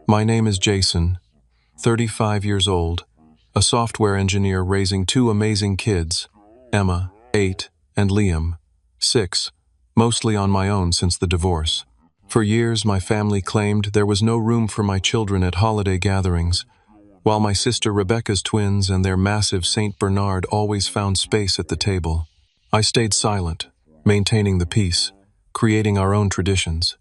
My name is Jason, 35 years old, a software engineer raising two amazing kids, Emma, 8, and Liam, 6, mostly on my own since the divorce. For years, my family claimed there was no room for my children at holiday gatherings, while my sister Rebecca's twins and their massive Saint Bernard always found space at the table. I stayed silent, maintaining the peace, creating our own traditions.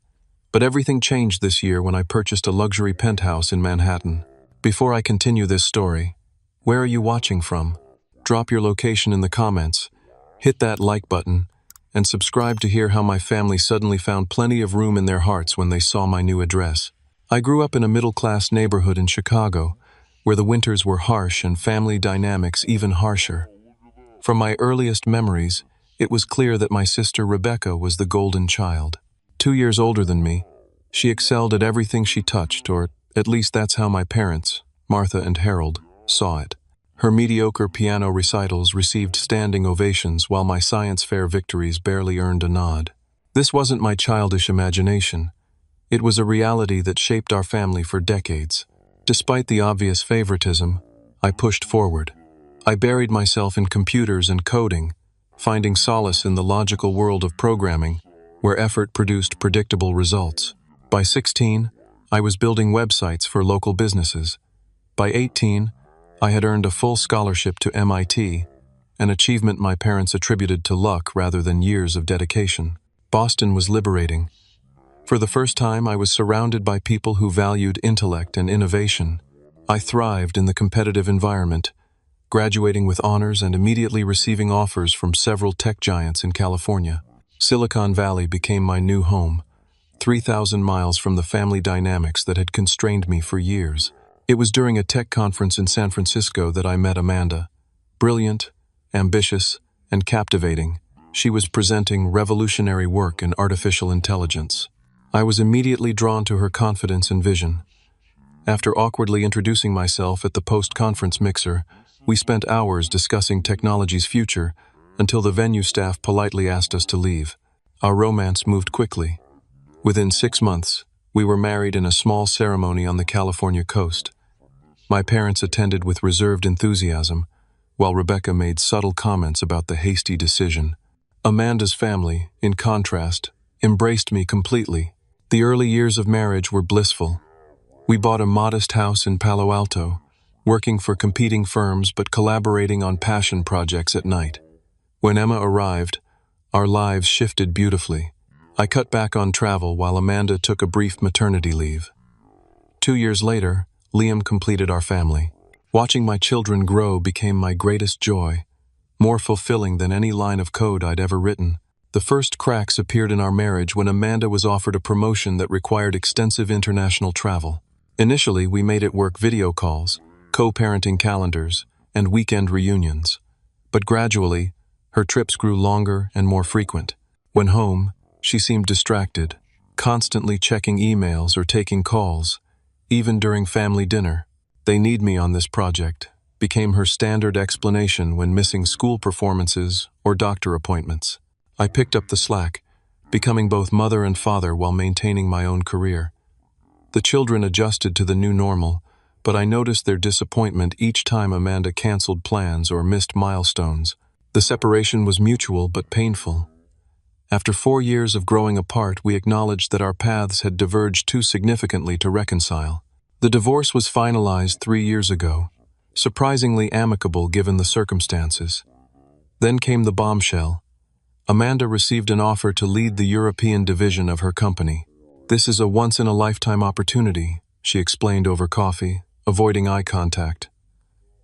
But everything changed this year when I purchased a luxury penthouse in Manhattan. Before I continue this story, where are you watching from? Drop your location in the comments, hit that like button, and subscribe to hear how my family suddenly found plenty of room in their hearts when they saw my new address. I grew up in a middle-class neighborhood in Chicago, where the winters were harsh and family dynamics even harsher. From my earliest memories, it was clear that my sister Rebecca was the golden child. 2 years older than me, she excelled at everything she touched, or at least that's how my parents, Martha and Harold, saw it. Her mediocre piano recitals received standing ovations while my science fair victories barely earned a nod. This wasn't my childish imagination. It was a reality that shaped our family for decades. Despite the obvious favoritism, I pushed forward. I buried myself in computers and coding, finding solace in the logical world of programming, where effort produced predictable results. By 16, I was building websites for local businesses. By 18, I had earned a full scholarship to MIT, an achievement my parents attributed to luck rather than years of dedication. Boston was liberating. For the first time, I was surrounded by people who valued intellect and innovation. I thrived in the competitive environment, graduating with honors and immediately receiving offers from several tech giants in California. Silicon Valley became my new home, 3,000 miles from the family dynamics that had constrained me for years. It was during a tech conference in San Francisco that I met Amanda. Brilliant, ambitious, and captivating, she was presenting revolutionary work in artificial intelligence. I was immediately drawn to her confidence and vision. After awkwardly introducing myself at the post-conference mixer, we spent hours discussing technology's future until the venue staff politely asked us to leave. Our romance moved quickly. Within 6 months, we were married in a small ceremony on the California coast. My parents attended with reserved enthusiasm, while Rebecca made subtle comments about the hasty decision. Amanda's family, in contrast, embraced me completely. The early years of marriage were blissful. We bought a modest house in Palo Alto, working for competing firms but collaborating on passion projects at night. When Emma arrived, our lives shifted beautifully. I cut back on travel while Amanda took a brief maternity leave. 2 years later, Liam completed our family. Watching my children grow became my greatest joy, more fulfilling than any line of code I'd ever written. The first cracks appeared in our marriage when Amanda was offered a promotion that required extensive international travel. Initially, we made it work video calls, co-parenting calendars, and weekend reunions. But gradually, her trips grew longer and more frequent. When home, she seemed distracted, constantly checking emails or taking calls, even during family dinner. "They need me on this project," became her standard explanation when missing school performances or doctor appointments. I picked up the slack, becoming both mother and father while maintaining my own career. The children adjusted to the new normal, but I noticed their disappointment each time Amanda canceled plans or missed milestones. The separation was mutual but painful. After 4 years of growing apart, we acknowledged that our paths had diverged too significantly to reconcile. The divorce was finalized 3 years ago, surprisingly amicable given the circumstances. Then came the bombshell. Amanda received an offer to lead the European division of her company. "This is a once-in-a-lifetime opportunity," she explained over coffee, avoiding eye contact.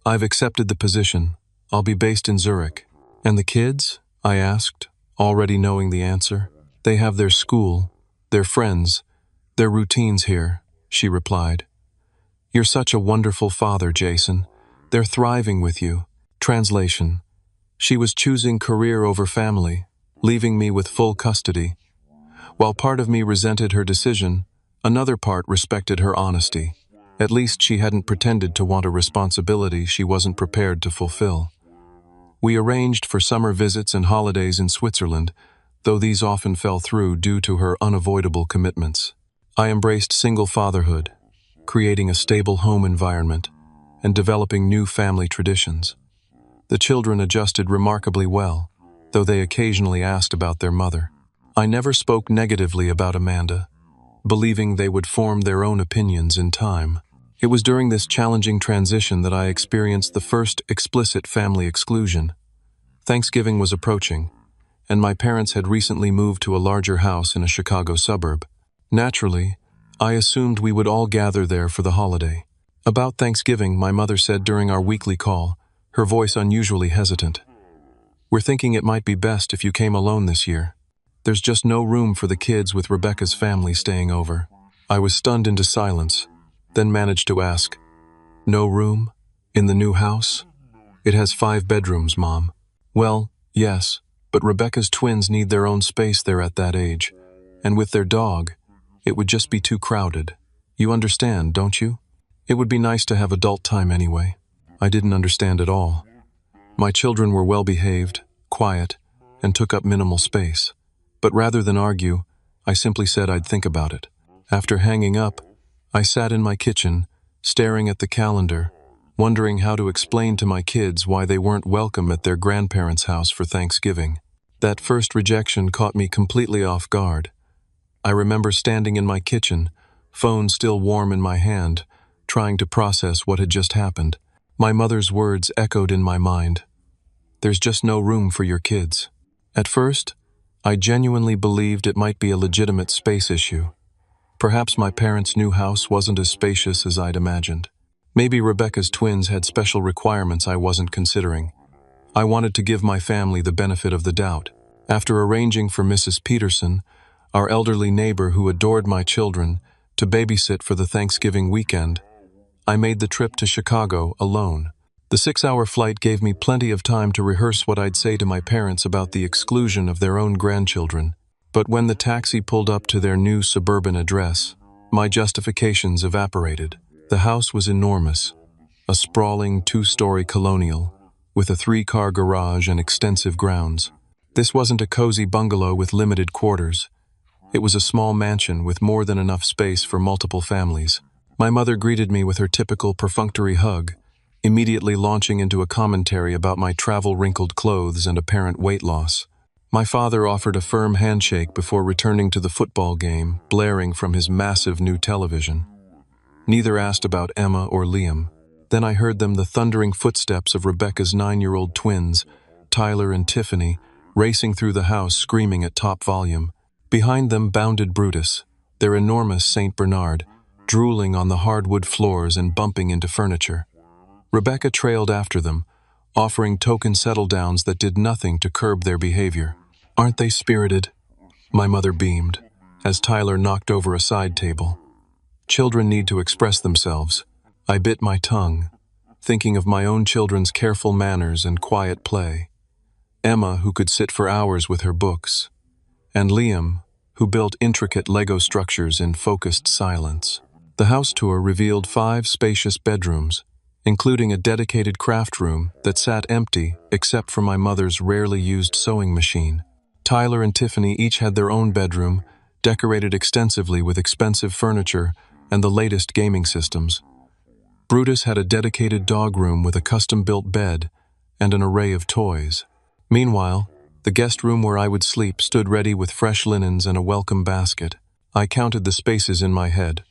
"I've accepted the position. I'll be based in Zurich." "And the kids?" I asked, already knowing the answer. "They have their school, their friends, their routines here," she replied. "You're such a wonderful father, Jason. They're thriving with you." Translation: she was choosing career over family, leaving me with full custody. While part of me resented her decision, another part respected her honesty. At least she hadn't pretended to want a responsibility she wasn't prepared to fulfill. We arranged for summer visits and holidays in Switzerland, though these often fell through due to her unavoidable commitments. I embraced single fatherhood, creating a stable home environment and developing new family traditions. The children adjusted remarkably well, though they occasionally asked about their mother. I never spoke negatively about Amanda, believing they would form their own opinions in time. It was during this challenging transition that I experienced the first explicit family exclusion. Thanksgiving was approaching, and my parents had recently moved to a larger house in a Chicago suburb. Naturally, I assumed we would all gather there for the holiday. About Thanksgiving, my mother said during our weekly call, her voice unusually hesitant, "We're thinking it might be best if you came alone this year. There's just no room for the kids with Rebecca's family staying over." I was stunned into silence, then managed to ask, "No room? In the new house? It has 5 bedrooms, Mom." "Well, yes, but Rebecca's twins need their own space there at that age, and with their dog, it would just be too crowded. You understand, don't you? It would be nice to have adult time anyway." I didn't understand at all. My children were well-behaved, quiet, and took up minimal space. But rather than argue, I simply said I'd think about it. After hanging up, I sat in my kitchen, staring at the calendar, wondering how to explain to my kids why they weren't welcome at their grandparents' house for Thanksgiving. That first rejection caught me completely off guard. I remember standing in my kitchen, phone still warm in my hand, trying to process what had just happened. My mother's words echoed in my mind. "There's just no room for your kids." At first, I genuinely believed it might be a legitimate space issue. Perhaps my parents' new house wasn't as spacious as I'd imagined. Maybe Rebecca's twins had special requirements I wasn't considering. I wanted to give my family the benefit of the doubt. After arranging for Mrs. Peterson, our elderly neighbor who adored my children, to babysit for the Thanksgiving weekend, I made the trip to Chicago alone. The 6-hour flight gave me plenty of time to rehearse what I'd say to my parents about the exclusion of their own grandchildren. But when the taxi pulled up to their new suburban address, my justifications evaporated. The house was enormous, a sprawling 2-story colonial, with a 3-car garage and extensive grounds. This wasn't a cozy bungalow with limited quarters. It was a small mansion with more than enough space for multiple families. My mother greeted me with her typical perfunctory hug, immediately launching into a commentary about my travel-wrinkled clothes and apparent weight loss. My father offered a firm handshake before returning to the football game, blaring from his massive new television. Neither asked about Emma or Liam. Then I heard the thundering footsteps of Rebecca's 9-year-old twins, Tyler and Tiffany, racing through the house screaming at top volume. Behind them bounded Brutus, their enormous Saint Bernard, drooling on the hardwood floors and bumping into furniture. Rebecca trailed after them, offering token settle-downs that did nothing to curb their behavior. "Aren't they spirited?" my mother beamed, as Tyler knocked over a side table. "Children need to express themselves." I bit my tongue, thinking of my own children's careful manners and quiet play. Emma, who could sit for hours with her books, and Liam, who built intricate Lego structures in focused silence. The house tour revealed 5 spacious bedrooms, including a dedicated craft room that sat empty except for my mother's rarely used sewing machine. Tyler and Tiffany each had their own bedroom, decorated extensively with expensive furniture and the latest gaming systems. Brutus had a dedicated dog room with a custom-built bed and an array of toys. Meanwhile, the guest room where I would sleep stood ready with fresh linens and a welcome basket. I counted the spaces in my head.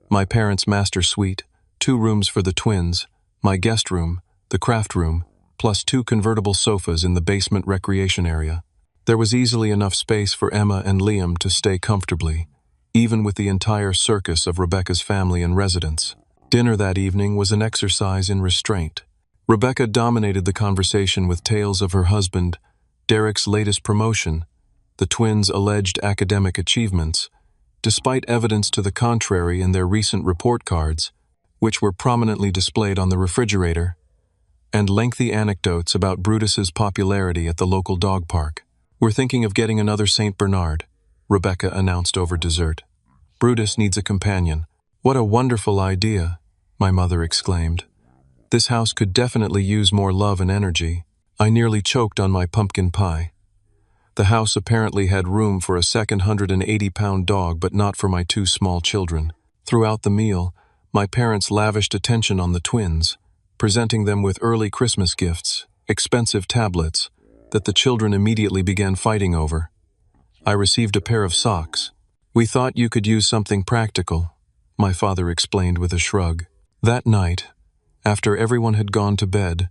My parents' master suite, 2 rooms for the twins, my guest room, the craft room, plus 2 convertible sofas in the basement recreation area. There was easily enough space for Emma and Liam to stay comfortably, even with the entire circus of Rebecca's family and residents. Dinner that evening was an exercise in restraint. Rebecca dominated the conversation with tales of her husband, Derek's latest promotion, the twins' alleged academic achievements, despite evidence to the contrary in their recent report cards, which were prominently displayed on the refrigerator, and lengthy anecdotes about Brutus's popularity at the local dog park. "We're thinking of getting another Saint Bernard," Rebecca announced over dessert. "Brutus needs a companion." "What a wonderful idea," my mother exclaimed. "This house could definitely use more love and energy." I nearly choked on my pumpkin pie. The house apparently had room for a second 180-pound dog, but not for my 2 small children. Throughout the meal, My parents lavished attention on the twins, presenting them with early Christmas gifts, expensive tablets, that the children immediately began fighting over. I received a pair of socks. "We thought you could use something practical," my father explained with a shrug. That night, after everyone had gone to bed,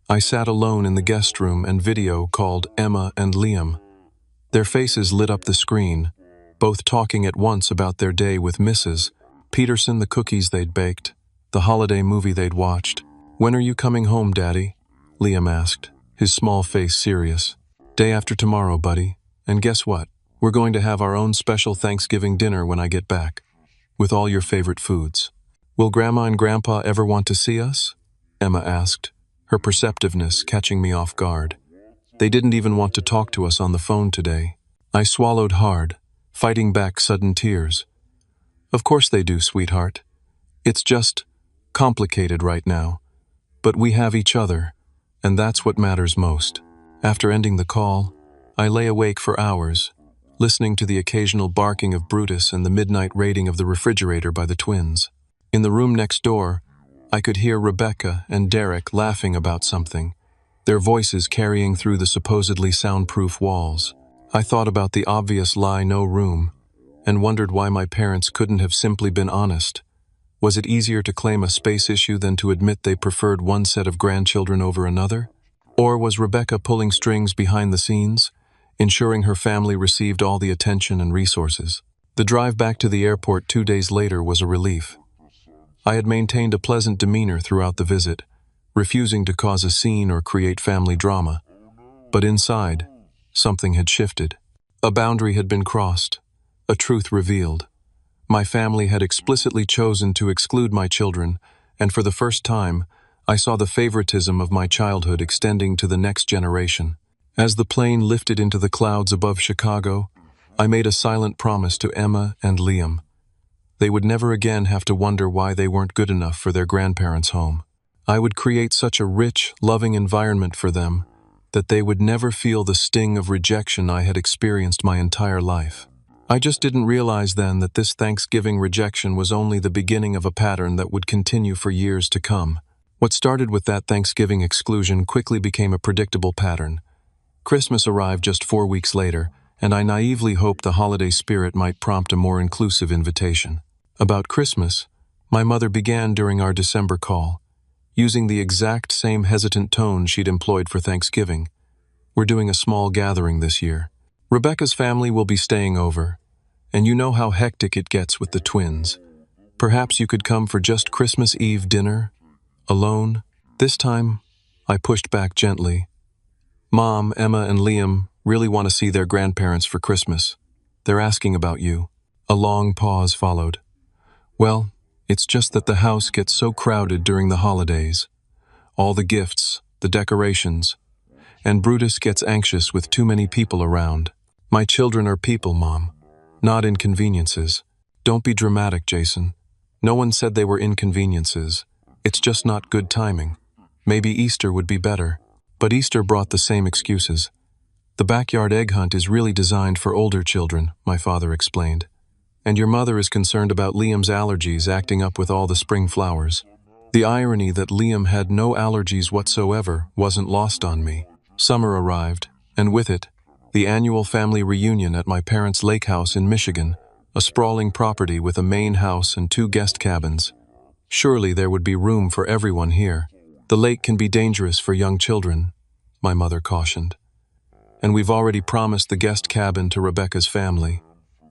I sat alone in the guest room and video called Emma and Liam. Their faces lit up the screen, both talking at once about their day with Mrs. Peterson, the cookies they'd baked, the holiday movie they'd watched. "When are you coming home, Daddy?" Liam asked, his small face serious. "Day after tomorrow, buddy. And guess what? We're going to have our own special Thanksgiving dinner when I get back, with all your favorite foods." "Will Grandma and Grandpa ever want to see us?" Emma asked, her perceptiveness catching me off guard. "They didn't even want to talk to us on the phone today." I swallowed hard, fighting back sudden tears. "Of course they do, sweetheart. It's just complicated right now. But we have each other, and that's what matters most." After ending the call, I lay awake for hours, listening to the occasional barking of Brutus and the midnight raiding of the refrigerator by the twins. In the room next door, I could hear Rebecca and Derek laughing about something, their voices carrying through the supposedly soundproof walls. I thought about the obvious lie, "no room," and wondered why my parents couldn't have simply been honest. Was it easier to claim a space issue than to admit they preferred one set of grandchildren over another? Or was Rebecca pulling strings behind the scenes, ensuring her family received all the attention and resources? The drive back to the airport 2 days later was a relief. I had maintained a pleasant demeanor throughout the visit, refusing to cause a scene or create family drama. But inside, something had shifted. A boundary had been crossed, a truth revealed. My family had explicitly chosen to exclude my children, and for the first time, I saw the favoritism of my childhood extending to the next generation. As the plane lifted into the clouds above Chicago, I made a silent promise to Emma and Liam. They would never again have to wonder why they weren't good enough for their grandparents' home. I would create such a rich, loving environment for them that they would never feel the sting of rejection I had experienced my entire life. I just didn't realize then that this Thanksgiving rejection was only the beginning of a pattern that would continue for years to come. What started with that Thanksgiving exclusion quickly became a predictable pattern. Christmas arrived just 4 weeks later, and I naively hoped the holiday spirit might prompt a more inclusive invitation. About Christmas, my mother began during our December call, using the exact same hesitant tone she'd employed for Thanksgiving. "We're doing a small gathering this year. Rebecca's family will be staying over, and you know how hectic it gets with the twins. Perhaps you could come for just Christmas Eve dinner, alone." This time, I pushed back gently. "Mom, Emma, and Liam really want to see their grandparents for Christmas. They're asking about you." A long pause followed. "Well, it's just that the house gets so crowded during the holidays. All the gifts, the decorations, and Brutus gets anxious with too many people around." "My children are people, Mom, not inconveniences." "Don't be dramatic, Jason. No one said they were inconveniences. It's just not good timing. Maybe Easter would be better." But Easter brought the same excuses. "The backyard egg hunt is really designed for older children," my father explained. "And your mother is concerned about Liam's allergies acting up with all the spring flowers." The irony that Liam had no allergies whatsoever wasn't lost on me. Summer arrived, and with it, the annual family reunion at my parents' lake house in Michigan, a sprawling property with a main house and 2 guest cabins. Surely there would be room for everyone here. "The lake can be dangerous for young children," my mother cautioned. "And we've already promised the guest cabin to Rebecca's family.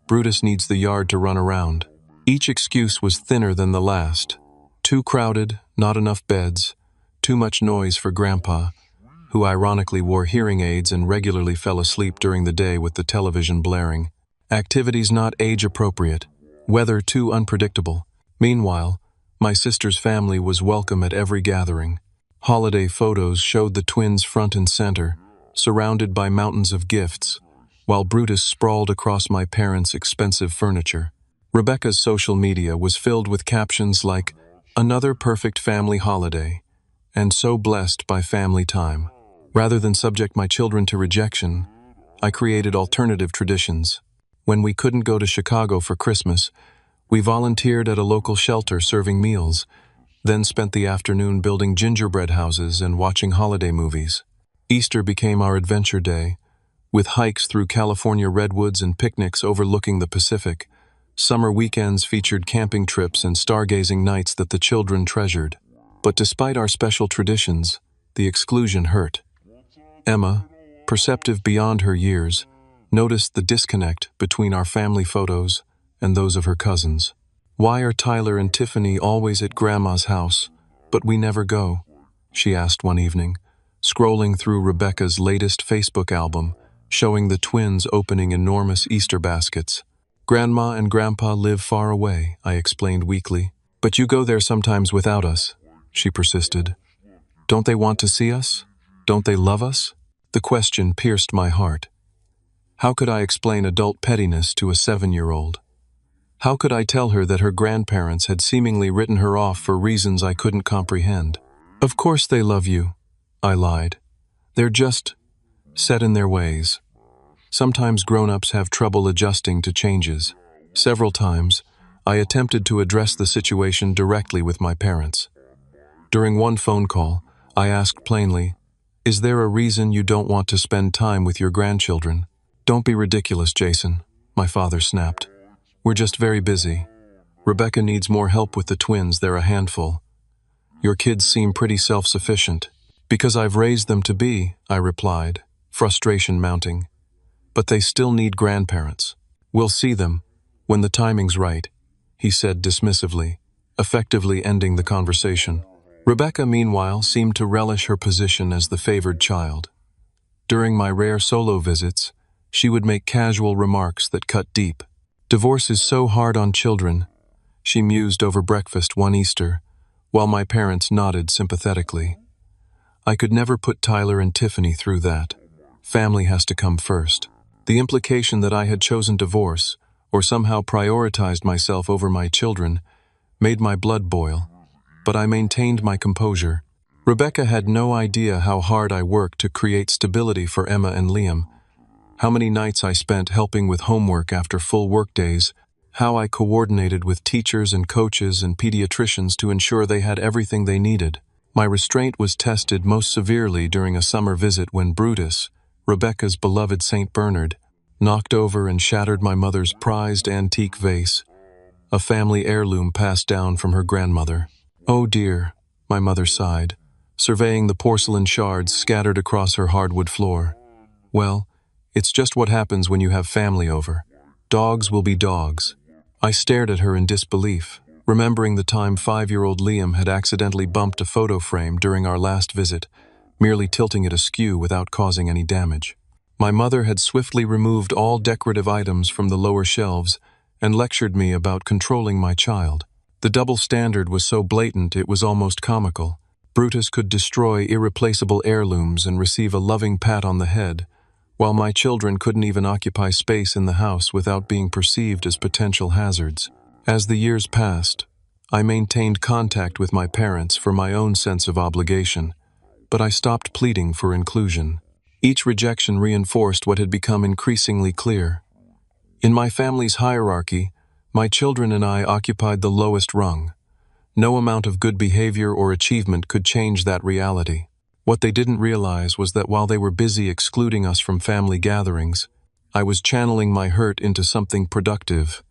Brutus needs the yard to run around." Each excuse was thinner than the last. Too crowded, not enough beds, too much noise for Grandpa, who ironically wore hearing aids and regularly fell asleep during the day with the television blaring. Activities not age-appropriate, weather too unpredictable. Meanwhile, my sister's family was welcome at every gathering. Holiday photos showed the twins front and center, surrounded by mountains of gifts, while Brutus sprawled across my parents' expensive furniture. Rebecca's social media was filled with captions like, "Another perfect family holiday," and "so blessed by family time." Rather than subject my children to rejection, I created alternative traditions. When we couldn't go to Chicago for Christmas, We volunteered at a local shelter serving meals, then spent the afternoon building gingerbread houses and watching holiday movies. Easter became our adventure day, with hikes through California redwoods and picnics overlooking the Pacific. Summer weekends featured camping trips and stargazing nights that the children treasured. But despite our special traditions, the exclusion hurt. Emma, perceptive beyond her years, noticed the disconnect between our family photos and those of her cousins. "Why are Tyler and Tiffany always at Grandma's house, but we never go?" she asked one evening, scrolling through Rebecca's latest Facebook album, showing the twins opening enormous Easter baskets. "Grandma and Grandpa live far away," I explained weakly. "But you go there sometimes without us," she persisted. "Don't they want to see us? Don't they love us?" The question pierced my heart. How could I explain adult pettiness to a 7-year-old? How could I tell her that her grandparents had seemingly written her off for reasons I couldn't comprehend? "Of course they love you," I lied. "They're just set in their ways." Sometimes grown-ups have trouble adjusting to changes. Several times, I attempted to address the situation directly with my parents. During one phone call, I asked plainly, "Is there a reason you don't want to spend time with your grandchildren?" "Don't be ridiculous, Jason," my father snapped. "We're just very busy. Rebecca needs more help with the twins, they're a handful. Your kids seem pretty self-sufficient." "Because I've raised them to be," I replied, frustration mounting. "But they still need grandparents. We'll see them when the timing's right," he said dismissively, effectively ending the conversation. Rebecca, meanwhile, seemed to relish her position as the favored child. During my rare solo visits, she would make casual remarks that cut deep. "Divorce is so hard on children," she mused over breakfast one Easter, while my parents nodded sympathetically. I could never put Tyler and Tiffany through that. Family has to come first. The implication that I had chosen divorce, or somehow prioritized myself over my children, made my blood boil, but I maintained my composure. Rebecca had no idea how hard I worked to create stability for Emma and Liam, how many nights I spent helping with homework after full workdays, how I coordinated with teachers and coaches and pediatricians to ensure they had everything they needed. My restraint was tested most severely during a summer visit when Brutus, Rebecca's beloved Saint Bernard, knocked over and shattered my mother's prized antique vase, a family heirloom passed down from her grandmother. "Oh dear," my mother sighed, surveying the porcelain shards scattered across her hardwood floor. "Well, it's just what happens when you have family over. Dogs will be dogs." I stared at her in disbelief, remembering the time 5-year-old Liam had accidentally bumped a photo frame during our last visit, merely tilting it askew without causing any damage. My mother had swiftly removed all decorative items from the lower shelves and lectured me about controlling my child. The double standard was so blatant it was almost comical. Brutus could destroy irreplaceable heirlooms and receive a loving pat on the head, while my children couldn't even occupy space in the house without being perceived as potential hazards. As the years passed, I maintained contact with my parents for my own sense of obligation, but I stopped pleading for inclusion. Each rejection reinforced what had become increasingly clear. In my family's hierarchy, my children and I occupied the lowest rung. No amount of good behavior or achievement could change that reality. What they didn't realize was that while they were busy excluding us from family gatherings, I was channeling my hurt into something productive,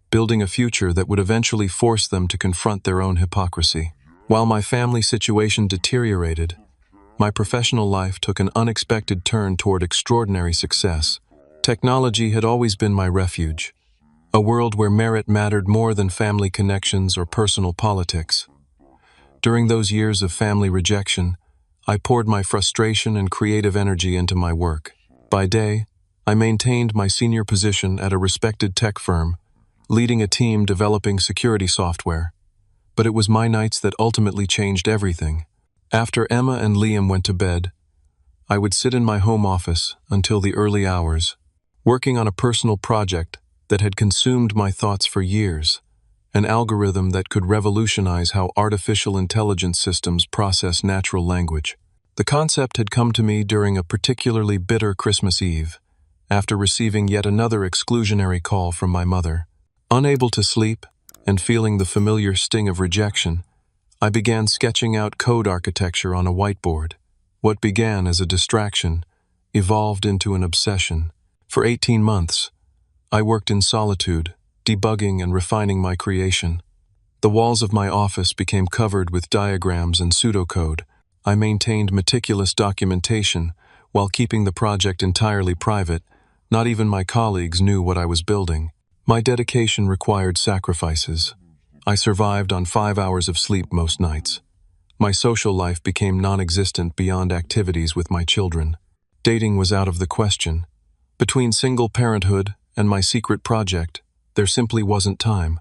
building a future that would eventually force them to confront their own hypocrisy. While my family situation deteriorated, my professional life took an unexpected turn toward extraordinary success. Technology had always been my refuge, a world where merit mattered more than family connections or personal politics. During those years of family rejection, I poured my frustration and creative energy into my work. By day, I maintained my senior position at a respected tech firm, leading a team developing security software. But it was my nights that ultimately changed everything. After Emma and Liam went to bed, I would sit in my home office until the early hours, working on a personal project that had consumed my thoughts for years, an algorithm that could revolutionize how artificial intelligence systems process natural language. The concept had come to me during a particularly bitter Christmas Eve, after receiving yet another exclusionary call from my mother. Unable to sleep, and feeling the familiar sting of rejection, I began sketching out code architecture on a whiteboard. What began as a distraction evolved into an obsession. For 18 months, I worked in solitude, debugging and refining my creation. The walls of my office became covered with diagrams and pseudocode. I maintained meticulous documentation while keeping the project entirely private. Not even my colleagues knew what I was building. My dedication required sacrifices. I survived on 5 hours of sleep most nights. My social life became non-existent beyond activities with my children. Dating was out of the question. Between single parenthood and my secret project, there simply wasn't time.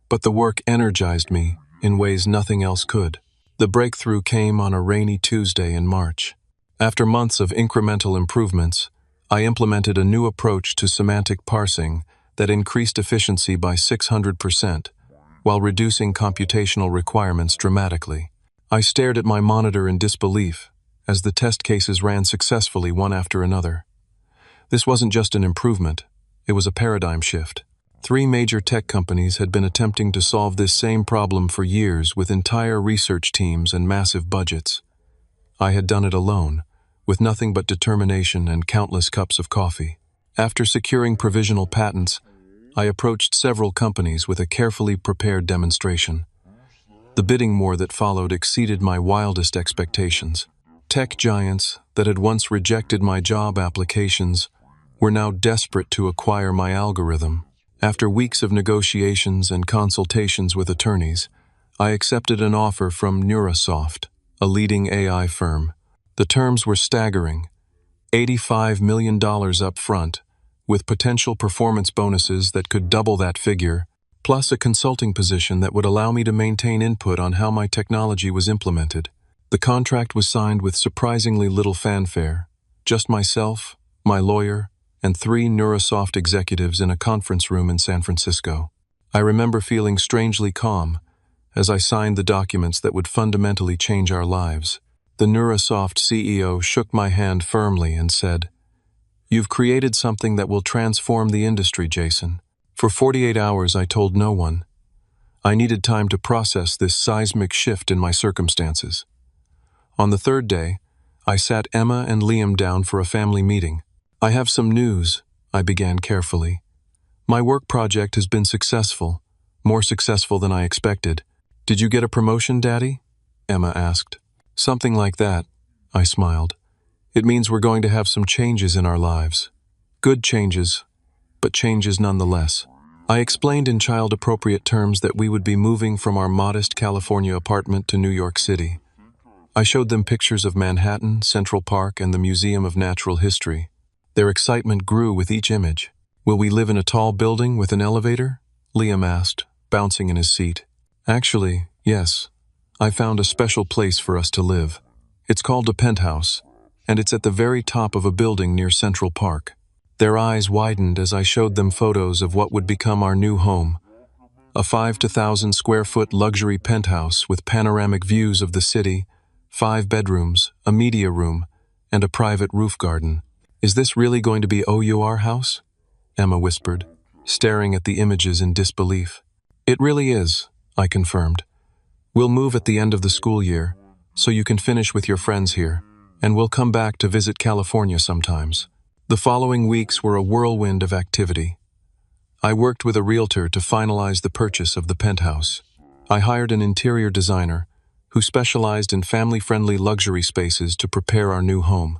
But the work energized me in ways nothing else could. The breakthrough came on a rainy Tuesday in March. After months of incremental improvements, I implemented a new approach to semantic parsing that increased efficiency by 600%, while reducing computational requirements dramatically. I stared at my monitor in disbelief as the test cases ran successfully one after another. This wasn't just an improvement, it was a paradigm shift. 3 major tech companies had been attempting to solve this same problem for years with entire research teams and massive budgets. I had done it alone, with nothing but determination and countless cups of coffee. After securing provisional patents, I approached several companies with a carefully prepared demonstration. The bidding war that followed exceeded my wildest expectations. Tech giants that had once rejected my job applications were now desperate to acquire my algorithm. After weeks of negotiations and consultations with attorneys, I accepted an offer from Neurasoft, a leading AI firm. The terms were staggering: $85 million up front, with potential performance bonuses that could double that figure, plus a consulting position that would allow me to maintain input on how my technology was implemented. The contract was signed with surprisingly little fanfare. Just myself, my lawyer, and 3 Neurasoft executives in a conference room in San Francisco. I remember feeling strangely calm as I signed the documents that would fundamentally change our lives. The Neurasoft CEO shook my hand firmly and said, "You've created something that will transform the industry, Jason." For 48 hours I told no one. I needed time to process this seismic shift in my circumstances. On the 3rd day, I sat Emma and Liam down for a family meeting. "I have some news," I began carefully. "My work project has been successful, more successful than I expected." "Did you get a promotion, Daddy?" Emma asked. "Something like that," I smiled. "It means we're going to have some changes in our lives. Good changes, but changes nonetheless." I explained in child-appropriate terms that we would be moving from our modest California apartment to New York City. I showed them pictures of Manhattan, Central Park, and the Museum of Natural History. Their excitement grew with each image. "Will we live in a tall building with an elevator?" Liam asked, bouncing in his seat. "Actually, yes. I found a special place for us to live. It's called a penthouse, and it's at the very top of a building near Central Park." Their eyes widened as I showed them photos of what would become our new home. A 5 to 1,000 square foot luxury penthouse with panoramic views of the city, 5 bedrooms, a media room, and a private roof garden. "Is this really going to be OUR house?" Emma whispered, staring at the images in disbelief. "It really is," I confirmed. "We'll move at the end of the school year, so you can finish with your friends here, and we'll come back to visit California sometimes." The following weeks were a whirlwind of activity. I worked with a realtor to finalize the purchase of the penthouse. I hired an interior designer who specialized in family-friendly luxury spaces to prepare our new home.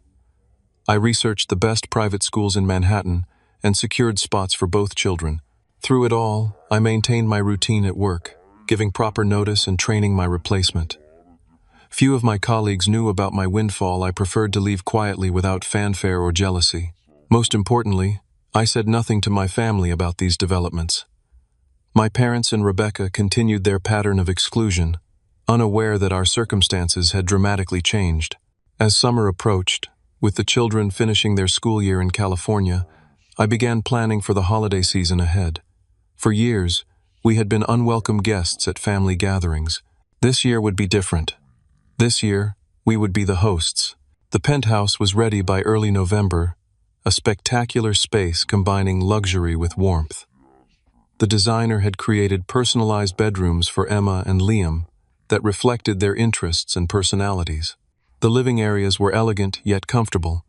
I researched the best private schools in Manhattan and secured spots for both children. Through it all, I maintained my routine at work, giving proper notice and training my replacement. Few of my colleagues knew about my windfall. I preferred to leave quietly without fanfare or jealousy. Most importantly, I said nothing to my family about these developments. My parents and Rebecca continued their pattern of exclusion, unaware that our circumstances had dramatically changed. As summer approached, with the children finishing their school year in California, I began planning for the holiday season ahead. For years, we had been unwelcome guests at family gatherings. This year would be different. This year, we would be the hosts. The penthouse was ready by early November, a spectacular space combining luxury with warmth. The designer had created personalized bedrooms for Emma and Liam that reflected their interests and personalities. The living areas were elegant yet comfortable,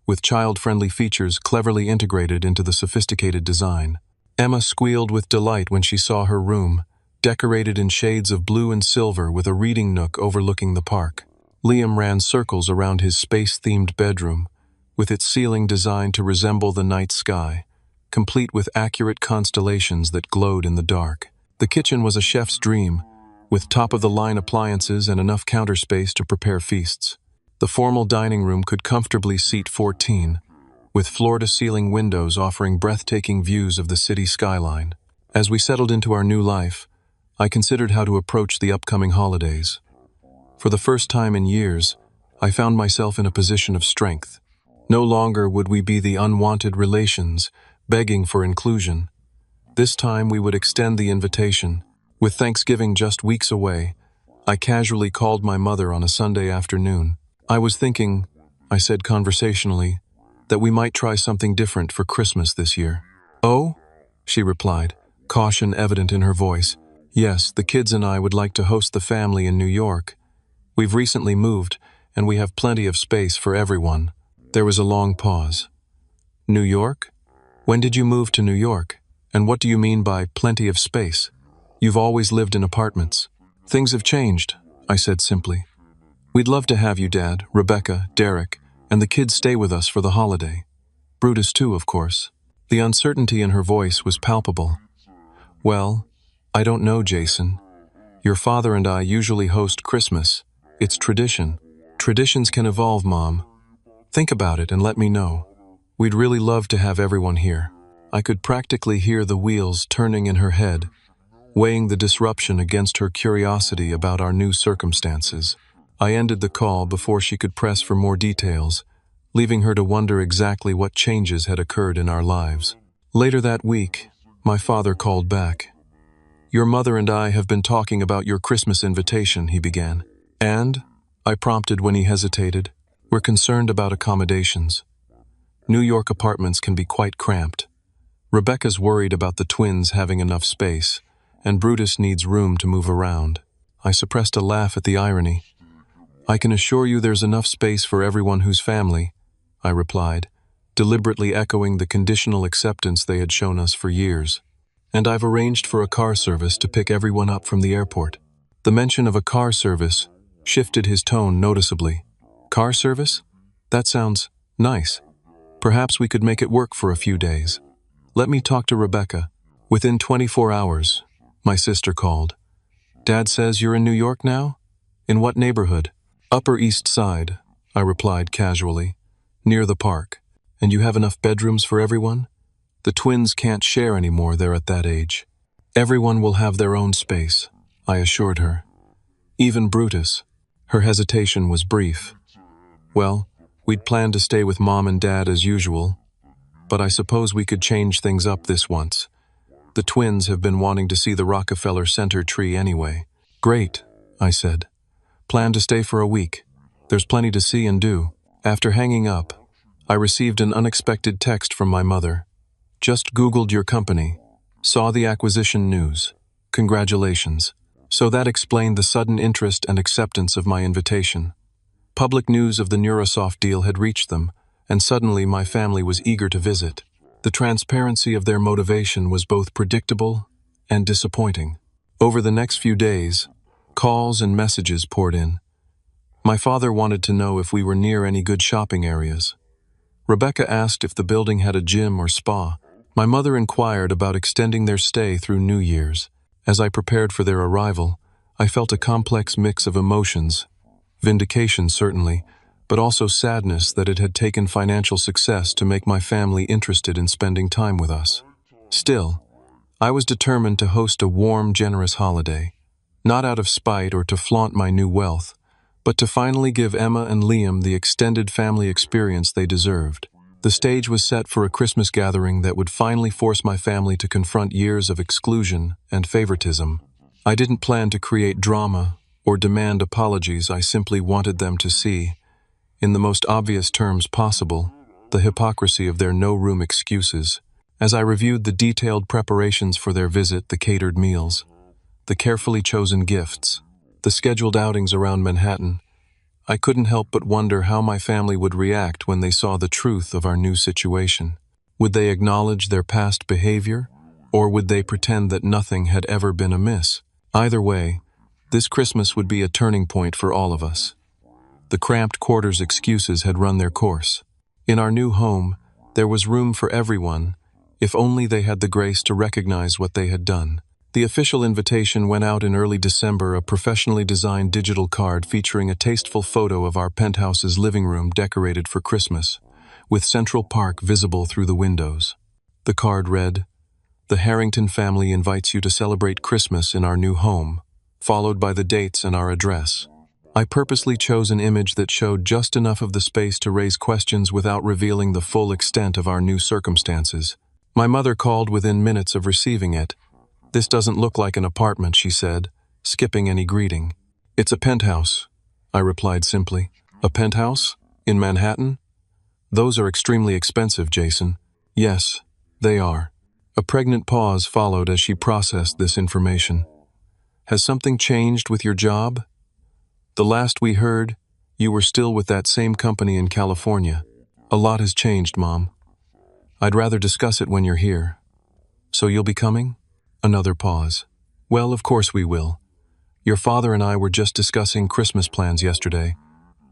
with child-friendly features cleverly integrated into the sophisticated design. Emma squealed with delight when she saw her room, decorated in shades of blue and silver with a reading nook overlooking the park. Liam ran circles around his space-themed bedroom, with its ceiling designed to resemble the night sky, complete with accurate constellations that glowed in the dark. The kitchen was a chef's dream, with top-of-the-line appliances and enough counter space to prepare feasts. The formal dining room could comfortably seat 14, with floor-to-ceiling windows offering breathtaking views of the city skyline. As we settled into our new life, I considered how to approach the upcoming holidays. For the first time in years, I found myself in a position of strength. No longer would we be the unwanted relations, begging for inclusion. This time we would extend the invitation. With Thanksgiving just weeks away, I casually called my mother on a Sunday afternoon. "I was thinking," I said conversationally, "that we might try something different for Christmas this year." "Oh?" she replied, caution evident in her voice. "Yes, the kids and I would like to host the family in New York. We've recently moved, and we have plenty of space for everyone." There was a long pause. "New York? When did you move to New York? And what do you mean by plenty of space? You've always lived in apartments." "Things have changed," I said simply. "We'd love to have you, Dad, Rebecca, Derek, and the kids stay with us for the holiday. Brutus too, of course." The uncertainty in her voice was palpable. "Well, I don't know, Jason. Your father and I usually host Christmas. It's tradition. Traditions can evolve, Mom. Think about it and let me know. We'd really love to have everyone here." I could practically hear the wheels turning in her head, weighing the disruption against her curiosity about our new circumstances. I ended the call before she could press for more details, leaving her to wonder exactly what changes had occurred in our lives. Later that week, my father called back. "Your mother and I have been talking about your Christmas invitation," he began. "And?" I prompted when he hesitated. "We're concerned about accommodations. New York apartments can be quite cramped. Rebecca's worried about the twins having enough space, and Brutus needs room to move around." I suppressed a laugh at the irony. "I can assure you there's enough space for everyone who's family," I replied, deliberately echoing the conditional acceptance they had shown us for years. "And I've arranged for a car service to pick everyone up from the airport." The mention of a car service shifted his tone noticeably. "Car service? That sounds nice. Perhaps we could make it work for a few days. Let me talk to Rebecca." Within 24 hours, my sister called. "Dad says you're in New York now? In what neighborhood?" "Upper East Side," I replied casually, "near the park. And you have enough bedrooms for everyone? The twins can't share anymore, they're at that age." "Everyone will have their own space," I assured her. "Even Brutus." Her hesitation was brief. "Well, we'd planned to stay with Mom and Dad as usual, but I suppose we could change things up this once. The twins have been wanting to see the Rockefeller Center tree anyway." "Great," I said. "Plan to stay for a week. There's plenty to see and do." After hanging up, I received an unexpected text from my mother. "Just Googled your company. Saw the acquisition news. Congratulations." So that explained the sudden interest and acceptance of my invitation. Public news of the Neurosoft deal had reached them, and suddenly my family was eager to visit. The transparency of their motivation was both predictable and disappointing. Over the next few days, calls and messages poured in. My father wanted to know if we were near any good shopping areas. Rebecca asked if the building had a gym or spa. My mother inquired about extending their stay through New Year's. As I prepared for their arrival, I felt a complex mix of emotions. Vindication, certainly, but also sadness that it had taken financial success to make my family interested in spending time with us. Still, I was determined to host a warm, generous holiday, not out of spite or to flaunt my new wealth, but to finally give Emma and Liam the extended family experience they deserved. The stage was set for a Christmas gathering that would finally force my family to confront years of exclusion and favoritism. I didn't plan to create drama or demand apologies. I simply wanted them to see, in the most obvious terms possible, the hypocrisy of their no-room excuses. As I reviewed the detailed preparations for their visit, the catered meals, the carefully chosen gifts, the scheduled outings around Manhattan, I couldn't help but wonder how my family would react when they saw the truth of our new situation. Would they acknowledge their past behavior, or would they pretend that nothing had ever been amiss? Either way, this Christmas would be a turning point for all of us. The cramped quarters' excuses had run their course. In our new home, there was room for everyone, if only they had the grace to recognize what they had done. The official invitation went out in early December, a professionally designed digital card featuring a tasteful photo of our penthouse's living room decorated for Christmas, with Central Park visible through the windows. The card read, "The Harrington family invites you to celebrate Christmas in our new home," followed by the dates and our address. I purposely chose an image that showed just enough of the space to raise questions without revealing the full extent of our new circumstances. My mother called within minutes of receiving it. "This doesn't look like an apartment," she said, skipping any greeting. "It's a penthouse," I replied simply. "A penthouse? In Manhattan? Those are extremely expensive, Jason." "Yes, they are." A pregnant pause followed as she processed this information. "Has something changed with your job? The last we heard, you were still with that same company in California." "A lot has changed, Mom. I'd rather discuss it when you're here." "So you'll be coming?" Another pause. "Well, of course we will. Your father and I were just discussing Christmas plans yesterday.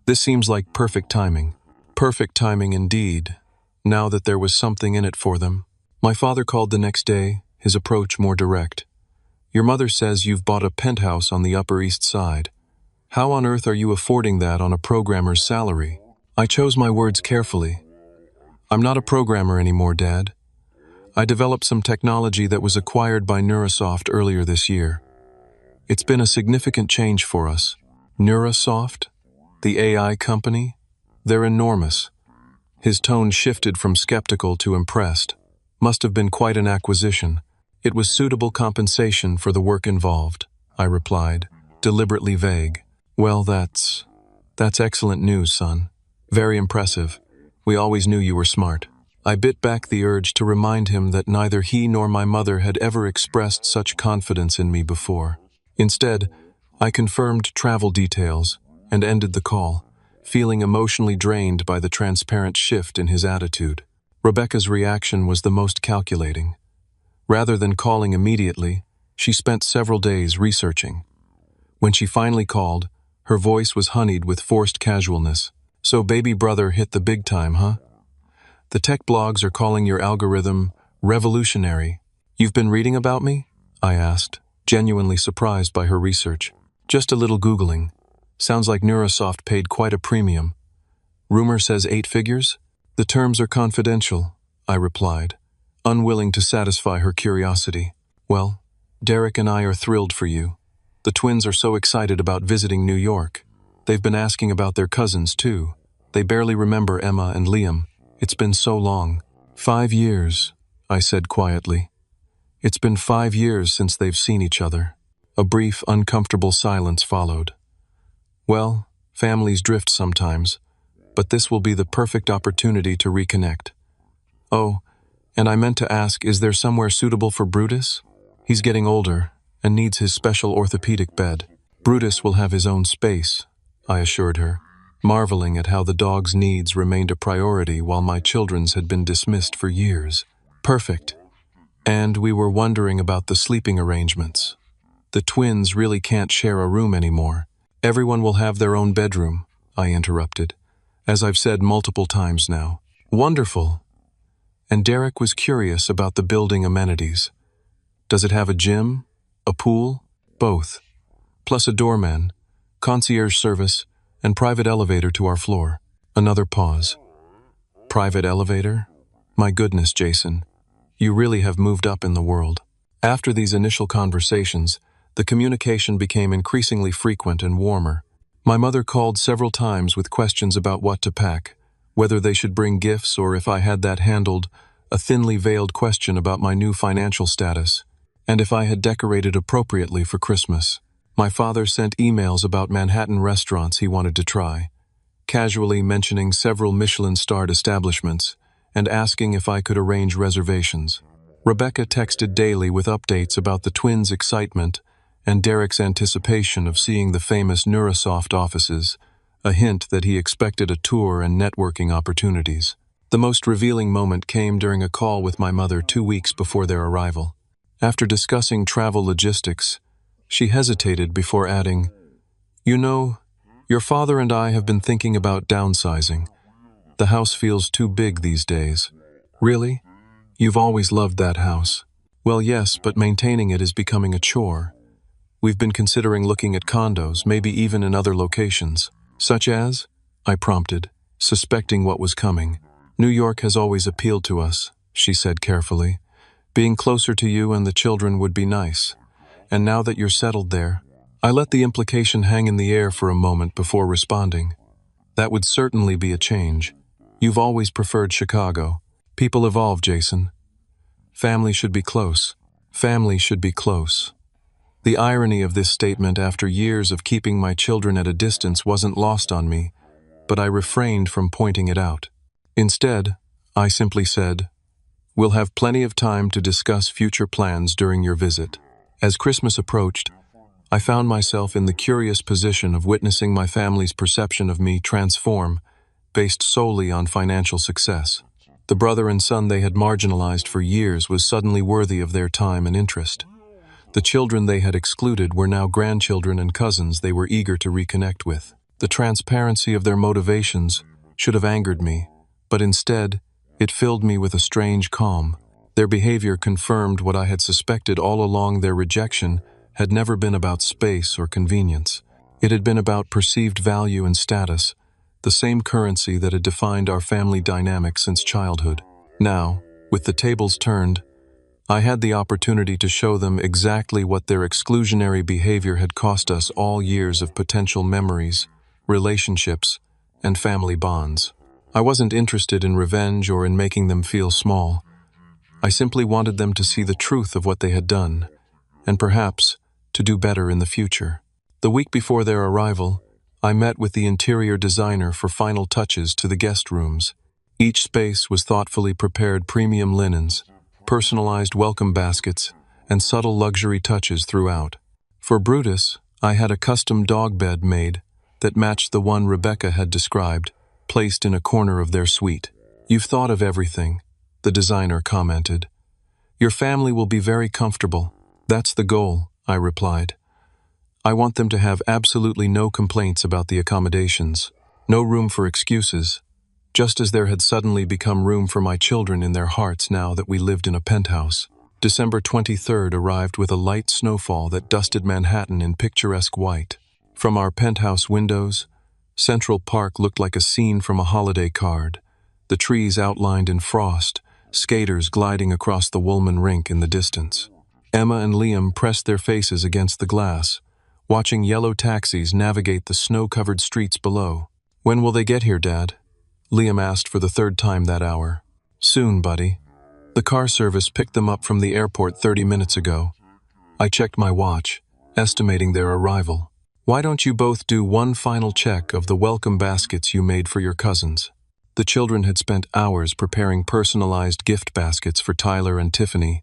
This seems like perfect timing." Perfect timing indeed, now that there was something in it for them. My father called the next day, his approach more direct. "Your mother says you've bought a penthouse on the Upper East Side. How on earth are you affording that on a programmer's salary?" I chose my words carefully. "I'm not a programmer anymore, Dad. I developed some technology that was acquired by Neurasoft earlier this year. It's been a significant change for us." "Neurasoft? The AI company? They're enormous." His tone shifted from skeptical to impressed. "Must have been quite an acquisition." "It was suitable compensation for the work involved," I replied, deliberately vague. "Well, that's excellent news, son. Very impressive. We always knew you were smart." I bit back the urge to remind him that neither he nor my mother had ever expressed such confidence in me before. Instead, I confirmed travel details and ended the call, feeling emotionally drained by the transparent shift in his attitude. Rebecca's reaction was the most calculating. Rather than calling immediately, she spent several days researching. When she finally called, her voice was honeyed with forced casualness. "So baby brother hit the big time, huh? The tech blogs are calling your algorithm revolutionary." "You've been reading about me?" I asked, genuinely surprised by her research. "Just a little Googling. Sounds like Neurasoft paid quite a premium. Rumor says 8 figures?" "The terms are confidential," I replied, unwilling to satisfy her curiosity. "Well, Derek and I are thrilled for you. The twins are so excited about visiting New York. They've been asking about their cousins, too. They barely remember Emma and Liam. It's been so long." 5 years, I said quietly. "It's been 5 years since they've seen each other." A brief, uncomfortable silence followed. "Well, families drift sometimes, but this will be the perfect opportunity to reconnect. Oh, and I meant to ask, is there somewhere suitable for Brutus? He's getting older and needs his special orthopedic bed." "Brutus will have his own space," I assured her, marveling at how the dog's needs remained a priority while my children's had been dismissed for years. "Perfect. And we were wondering about the sleeping arrangements. The twins really can't share a room anymore." "Everyone will have their own bedroom," I interrupted, "as I've said multiple times now." "Wonderful." And Derek was curious about the building amenities. "Does it have a gym? A pool?" "Both. Plus a doorman, concierge service, and private elevator to our floor." Another pause. "Private elevator? My goodness, Jason. You really have moved up in the world." After these initial conversations, the communication became increasingly frequent and warmer. My mother called several times with questions about what to pack, whether they should bring gifts or if I had that handled, a thinly veiled question about my new financial status, and if I had decorated appropriately for Christmas. My father sent emails about Manhattan restaurants he wanted to try, casually mentioning several Michelin-starred establishments, and asking if I could arrange reservations. Rebecca texted daily with updates about the twins' excitement and Derek's anticipation of seeing the famous Neurasoft offices, a hint that he expected a tour and networking opportunities. The most revealing moment came during a call with my mother 2 weeks before their arrival. After discussing travel logistics, she hesitated before adding, "You know, your father and I have been thinking about downsizing. The house feels too big these days." "Really? You've always loved that house." "Well, yes, but maintaining it is becoming a chore. We've been considering looking at condos, maybe even in other locations." "Such as?" I prompted, suspecting what was coming. "New York has always appealed to us," she said carefully. "Being closer to you and the children would be nice. And now that you're settled there..." I let the implication hang in the air for a moment before responding. "That would certainly be a change. You've always preferred Chicago. People evolve, Jason. Family should be close. Family should be close." The irony of this statement after years of keeping my children at a distance wasn't lost on me, but I refrained from pointing it out. Instead, I simply said, "We'll have plenty of time to discuss future plans during your visit." As Christmas approached, I found myself in the curious position of witnessing my family's perception of me transform, based solely on financial success. The brother and son they had marginalized for years was suddenly worthy of their time and interest. The children they had excluded were now grandchildren and cousins they were eager to reconnect with. The transparency of their motivations should have angered me, but instead, it filled me with a strange calm. Their behavior confirmed what I had suspected all along: their rejection had never been about space or convenience. It had been about perceived value and status, the same currency that had defined our family dynamic since childhood. Now, with the tables turned, I had the opportunity to show them exactly what their exclusionary behavior had cost us: all years of potential memories, relationships, and family bonds. I wasn't interested in revenge or in making them feel small. I simply wanted them to see the truth of what they had done, and perhaps to do better in the future. The week before their arrival, I met with the interior designer for final touches to the guest rooms. Each space was thoughtfully prepared: premium linens, personalized welcome baskets, and subtle luxury touches throughout. For Brutus, I had a custom dog bed made that matched the one Rebecca had described, placed in a corner of their suite. "You've thought of everything," the designer commented. "Your family will be very comfortable." "That's the goal," I replied. "I want them to have absolutely no complaints about the accommodations. No room for excuses, just as there had suddenly become room for my children in their hearts now that we lived in a penthouse." December 23rd arrived with a light snowfall that dusted Manhattan in picturesque white. From our penthouse windows, Central Park looked like a scene from a holiday card, the trees outlined in frost, skaters gliding across the Woolman rink in the distance. Emma and Liam pressed their faces against the glass, watching yellow taxis navigate the snow-covered streets below. "When will they get here, Dad?" Liam asked for the third time that hour. "Soon, buddy. The car service picked them up from the airport 30 minutes ago." I checked my watch, estimating their arrival. "Why don't you both do one final check of the welcome baskets you made for your cousins?" The children had spent hours preparing personalized gift baskets for Tyler and Tiffany,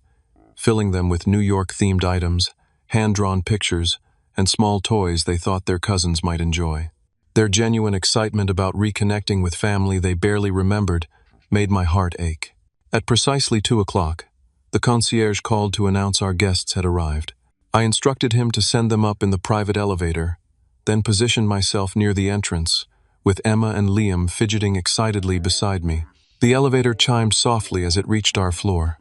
filling them with New York-themed items, hand-drawn pictures, and small toys they thought their cousins might enjoy. Their genuine excitement about reconnecting with family they barely remembered made my heart ache. At precisely 2 o'clock, the concierge called to announce our guests had arrived. I instructed him to send them up in the private elevator, then positioned myself near the entrance, with Emma and Liam fidgeting excitedly beside me. The elevator chimed softly as it reached our floor.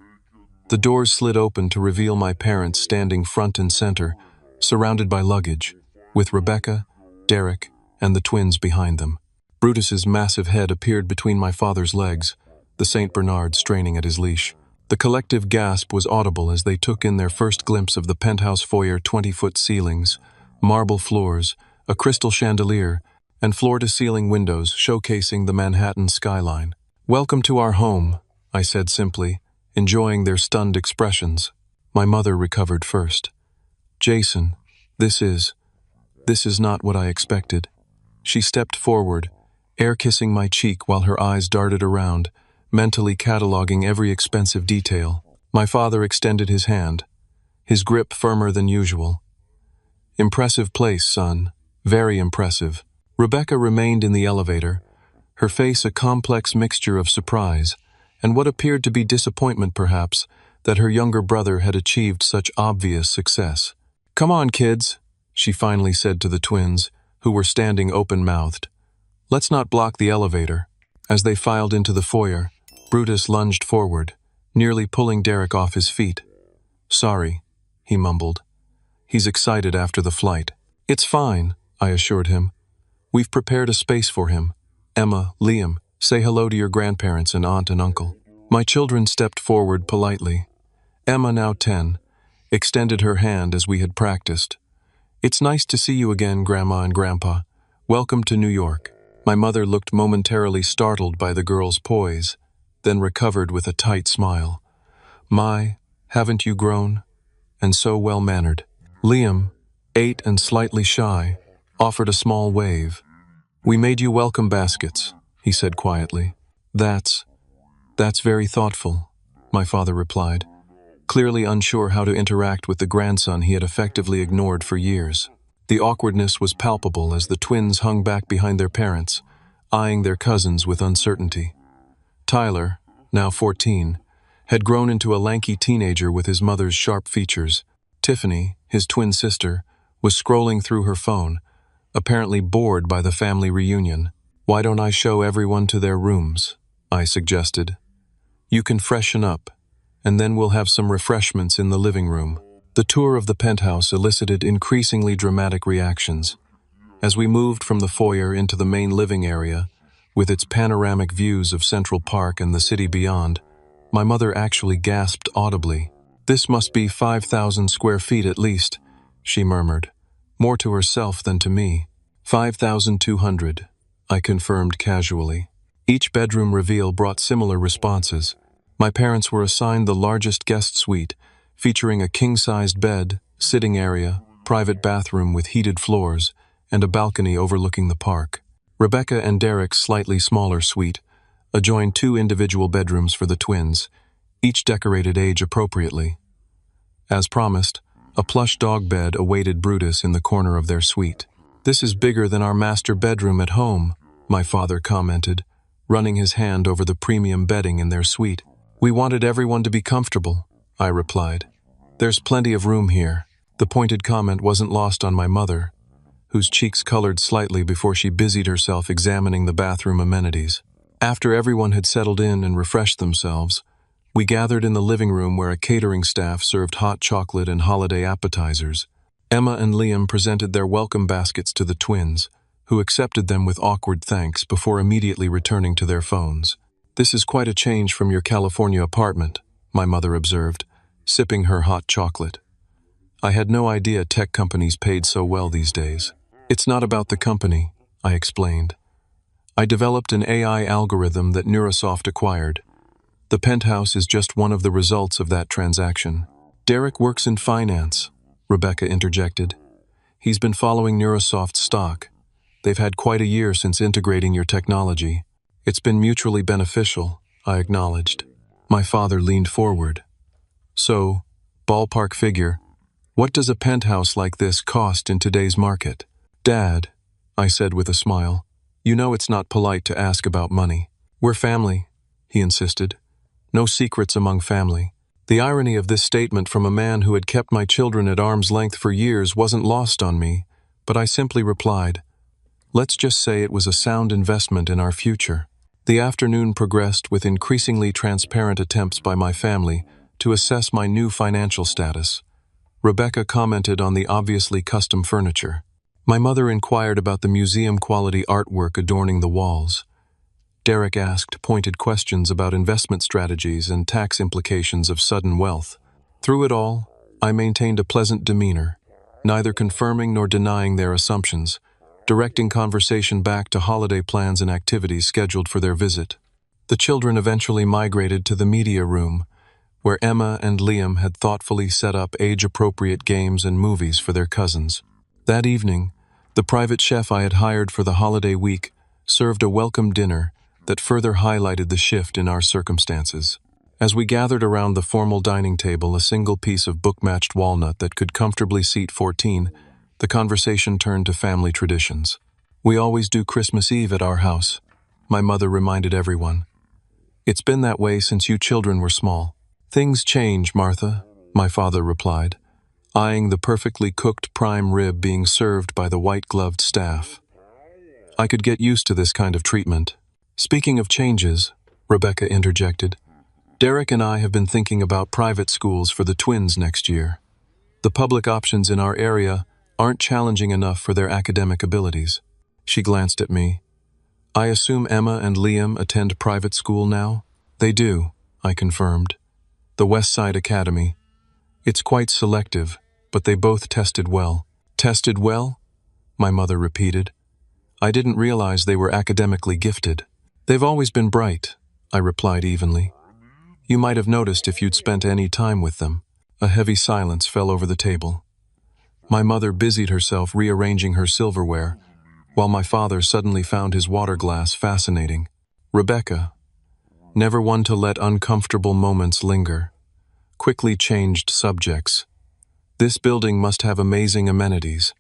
The doors slid open to reveal my parents standing front and center, surrounded by luggage, with Rebecca, Derek, and the twins behind them. Brutus's massive head appeared between my father's legs, the Saint Bernard straining at his leash. The collective gasp was audible as they took in their first glimpse of the penthouse foyer: 20-foot ceilings, marble floors, a crystal chandelier, and floor-to-ceiling windows showcasing the Manhattan skyline. "Welcome to our home," I said simply, enjoying their stunned expressions. My mother recovered first. "Jason, this is not what I expected." She stepped forward, air-kissing my cheek while her eyes darted around, mentally cataloging every expensive detail. My father extended his hand, his grip firmer than usual. "Impressive place, son. Very impressive." Rebecca remained in the elevator, her face a complex mixture of surprise and what appeared to be disappointment perhaps that her younger brother had achieved such obvious success. "Come on, kids," she finally said to the twins, who were standing open-mouthed. "Let's not block the elevator." As they filed into the foyer, Brutus lunged forward, nearly pulling Derek off his feet. "Sorry," he mumbled. "He's excited after the flight." "It's fine," I assured him. "We've prepared a space for him. Emma, Liam, say hello to your grandparents and aunt and uncle." My children stepped forward politely. Emma, now 10, extended her hand as we had practiced. "It's nice to see you again, Grandma and Grandpa. Welcome to New York." My mother looked momentarily startled by the girl's poise, then recovered with a tight smile. "My, haven't you grown? And so well-mannered." Liam, 8 and slightly shy, offered a small wave. "We made you welcome baskets," he said quietly. That's very thoughtful," my father replied, clearly unsure how to interact with the grandson he had effectively ignored for years. The awkwardness was palpable as the twins hung back behind their parents, eyeing their cousins with uncertainty. Tyler, now 14, had grown into a lanky teenager with his mother's sharp features. Tiffany, his twin sister, was scrolling through her phone, apparently bored by the family reunion. "Why don't I show everyone to their rooms?" I suggested. "You can freshen up, and then we'll have some refreshments in the living room." The tour of the penthouse elicited increasingly dramatic reactions. As we moved from the foyer into the main living area, with its panoramic views of Central Park and the city beyond, my mother actually gasped audibly. "This must be 5,000 square feet at least," she murmured, more to herself than to me. 5,200, I confirmed casually. Each bedroom reveal brought similar responses. My parents were assigned the largest guest suite, featuring a king-sized bed, sitting area, private bathroom with heated floors, and a balcony overlooking the park. Rebecca and Derek's slightly smaller suite adjoined 2 individual bedrooms for the twins, each decorated age-appropriately. As promised, a plush dog bed awaited Brutus in the corner of their suite. "This is bigger than our master bedroom at home," my father commented, running his hand over the premium bedding in their suite. "We wanted everyone to be comfortable," I replied. "There's plenty of room here." The pointed comment wasn't lost on my mother, whose cheeks colored slightly before she busied herself examining the bathroom amenities. After everyone had settled in and refreshed themselves, we gathered in the living room where a catering staff served hot chocolate and holiday appetizers. Emma and Liam presented their welcome baskets to the twins, who accepted them with awkward thanks before immediately returning to their phones. "This is quite a change from your California apartment," my mother observed, sipping her hot chocolate. "I had no idea tech companies paid so well these days." "It's not about the company," I explained. "I developed an AI algorithm that Neurosoft acquired. The penthouse is just one of the results of that transaction." "Derek works in finance," Rebecca interjected. "He's been following Neurosoft's stock. They've had quite a year since integrating your technology." "It's been mutually beneficial," I acknowledged. My father leaned forward. "So, ballpark figure, what does a penthouse like this cost in today's market?" "Dad," I said with a smile, "you know it's not polite to ask about money." "We're family," he insisted. "No secrets among family." The irony of this statement from a man who had kept my children at arm's length for years wasn't lost on me, but I simply replied, "Let's just say it was a sound investment in our future." The afternoon progressed with increasingly transparent attempts by my family to assess my new financial status. Rebecca commented on the obviously custom furniture. My mother inquired about the museum-quality artwork adorning the walls. Derek asked pointed questions about investment strategies and tax implications of sudden wealth. Through it all, I maintained a pleasant demeanor, neither confirming nor denying their assumptions, directing conversation back to holiday plans and activities scheduled for their visit. The children eventually migrated to the media room, where Emma and Liam had thoughtfully set up age-appropriate games and movies for their cousins. That evening, the private chef I had hired for the holiday week served a welcome dinner that further highlighted the shift in our circumstances. As we gathered around the formal dining table, a single piece of book-matched walnut that could comfortably seat 14, the conversation turned to family traditions. "We always do Christmas Eve at our house," my mother reminded everyone. "It's been that way since you children were small." "Things change, Martha," my father replied, eyeing the perfectly cooked prime rib being served by the white-gloved staff. I could get used to this kind of treatment. "Speaking of changes," Rebecca interjected, "Derek and I have been thinking about private schools for the twins next year. The public options in our area aren't challenging enough for their academic abilities." She glanced at me. "I assume Emma and Liam attend private school now?" "They do," I confirmed. "The West Side Academy. It's quite selective, but they both tested well." "Tested well?" my mother repeated. "I didn't realize they were academically gifted." "They've always been bright," I replied evenly. "You might have noticed if you'd spent any time with them." A heavy silence fell over the table. My mother busied herself rearranging her silverware, while my father suddenly found his water glass fascinating. Rebecca, never one to let uncomfortable moments linger, quickly changed subjects. "This building must have amazing amenities.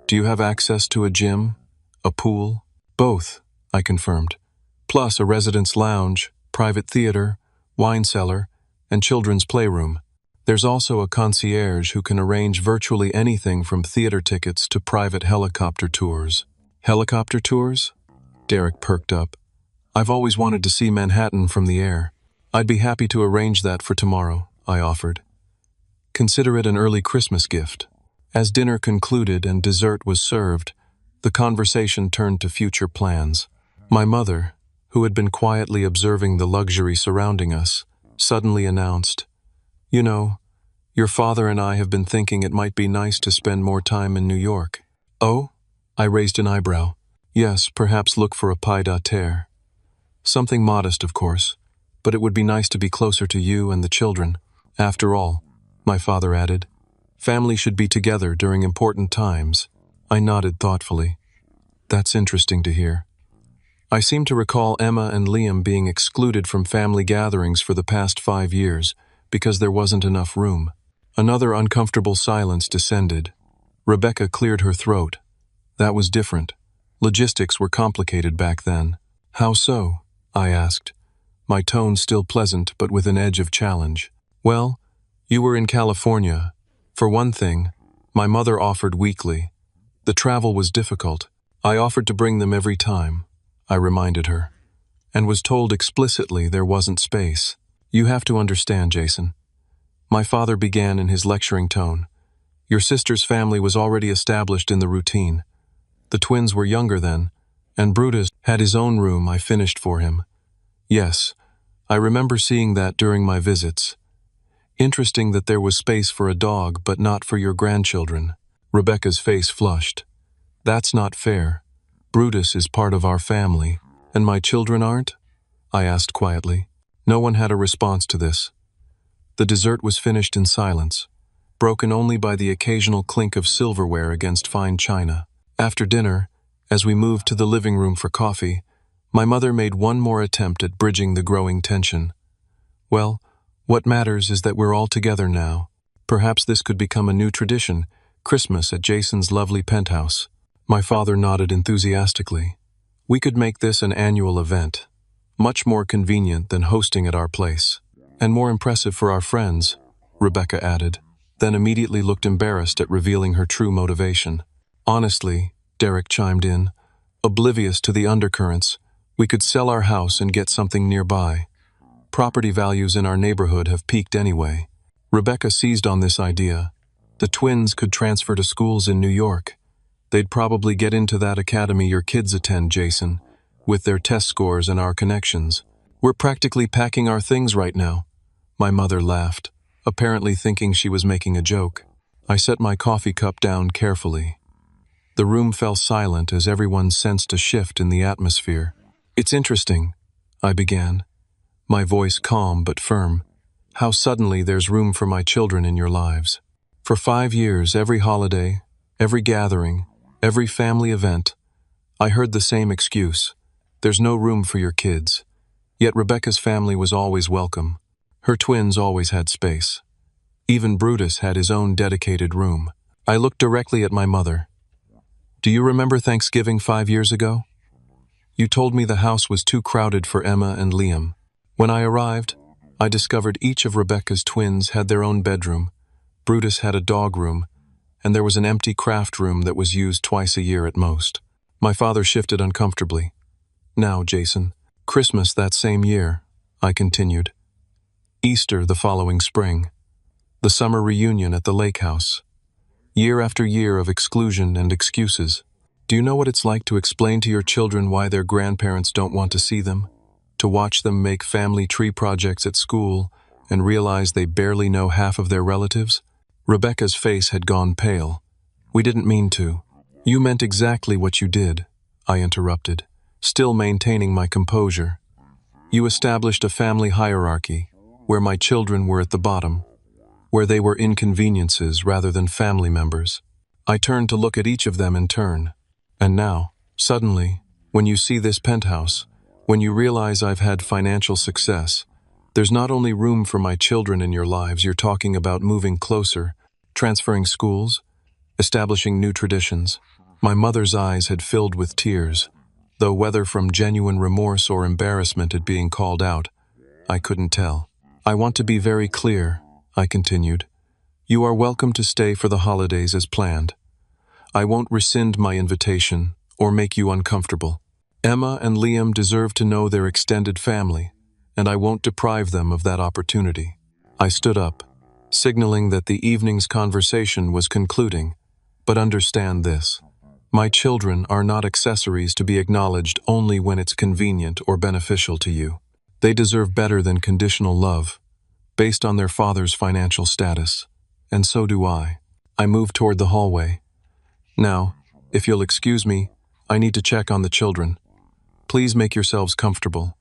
Do you have access to a gym, a pool?" "Both," I confirmed. "Plus a residence lounge, private theater, wine cellar, and children's playroom. There's also a concierge who can arrange virtually anything from theater tickets to private helicopter tours." "Helicopter tours?" Derek perked up. "I've always wanted to see Manhattan from the air." "I'd be happy to arrange that for tomorrow," I offered. "Consider it an early Christmas gift." As dinner concluded and dessert was served, the conversation turned to future plans. My mother, who had been quietly observing the luxury surrounding us, suddenly announced, "You know, your father and I have been thinking it might be nice to spend more time in New York." "Oh?" I raised an eyebrow. "Yes, perhaps look for a pied-à-terre. Something modest, of course, but it would be nice to be closer to you and the children. After all," my father added, "family should be together during important times." I nodded thoughtfully. "That's interesting to hear. I seem to recall Emma and Liam being excluded from family gatherings for the past 5 years because there wasn't enough room." Another uncomfortable silence descended. Rebecca cleared her throat. "That was different. Logistics were complicated back then." "How so?" I asked, my tone still pleasant but with an edge of challenge. "Well, you were in California. For one thing, my mother offered weekly. The travel was difficult. I offered to bring them every time," I reminded her, "and was told explicitly there wasn't space. You have to understand, Jason." My father began in his lecturing tone. "Your sister's family was already established in the routine. The twins were younger then, and Brutus had his own room I finished for him. Yes, I remember seeing that during my visits. Interesting that there was space for a dog but not for your grandchildren." Rebecca's face flushed. "That's not fair. Brutus is part of our family, and my children aren't?" I asked quietly. No one had a response to this. The dessert was finished in silence, broken only by the occasional clink of silverware against fine china. After dinner, as we moved to the living room for coffee, my mother made one more attempt at bridging the growing tension. "Well, what matters is that we're all together now. Perhaps this could become a new tradition, Christmas at Jason's lovely penthouse." My father nodded enthusiastically. "We could make this an annual event, much more convenient than hosting at our place. And more impressive for our friends," Rebecca added, then immediately looked embarrassed at revealing her true motivation. "Honestly," Derek chimed in, oblivious to the undercurrents, "we could sell our house and get something nearby. Property values in our neighborhood have peaked anyway." Rebecca seized on this idea. "The twins could transfer to schools in New York. They'd probably get into that academy your kids attend, Jason, with their test scores and our connections. We're practically packing our things right now." My mother laughed, apparently thinking she was making a joke. I set my coffee cup down carefully. The room fell silent as everyone sensed a shift in the atmosphere. "It's interesting," I began, my voice calm but firm, "how suddenly there's room for my children in your lives. For 5 years, every holiday, every gathering, every family event, I heard the same excuse. There's no room for your kids. Yet Rebecca's family was always welcome. Her twins always had space. Even Brutus had his own dedicated room. I looked directly at my mother. Do you remember Thanksgiving 5 years ago? You told me the house was too crowded for Emma and Liam. When I arrived, I discovered each of Rebecca's twins had their own bedroom. Brutus had a dog room, and there was an empty craft room that was used twice a year at most. My father shifted uncomfortably. Now, Jason, Christmas that same year, I continued. Easter the following spring. The summer reunion at the lake house. Year after year of exclusion and excuses. Do you know what it's like to explain to your children why their grandparents don't want to see them? To watch them make family tree projects at school and realize they barely know half of their relatives? Rebecca's face had gone pale. We didn't mean to. You meant exactly what you did, I interrupted, still maintaining my composure. You established a family hierarchy, where my children were at the bottom, where they were inconveniences rather than family members. I turned to look at each of them in turn. And now, suddenly, when you see this penthouse, when you realize I've had financial success, there's not only room for my children in your lives, you're talking about moving closer, transferring schools, establishing new traditions. My mother's eyes had filled with tears, though whether from genuine remorse or embarrassment at being called out, I couldn't tell. I want to be very clear, I continued. You are welcome to stay for the holidays as planned. I won't rescind my invitation or make you uncomfortable. Emma and Liam deserve to know their extended family, and I won't deprive them of that opportunity. I stood up, signaling that the evening's conversation was concluding, but understand this. My children are not accessories to be acknowledged only when it's convenient or beneficial to you. They deserve better than conditional love, based on their father's financial status, and so do I. I moved toward the hallway. Now, if you'll excuse me, I need to check on the children. Please make yourselves comfortable.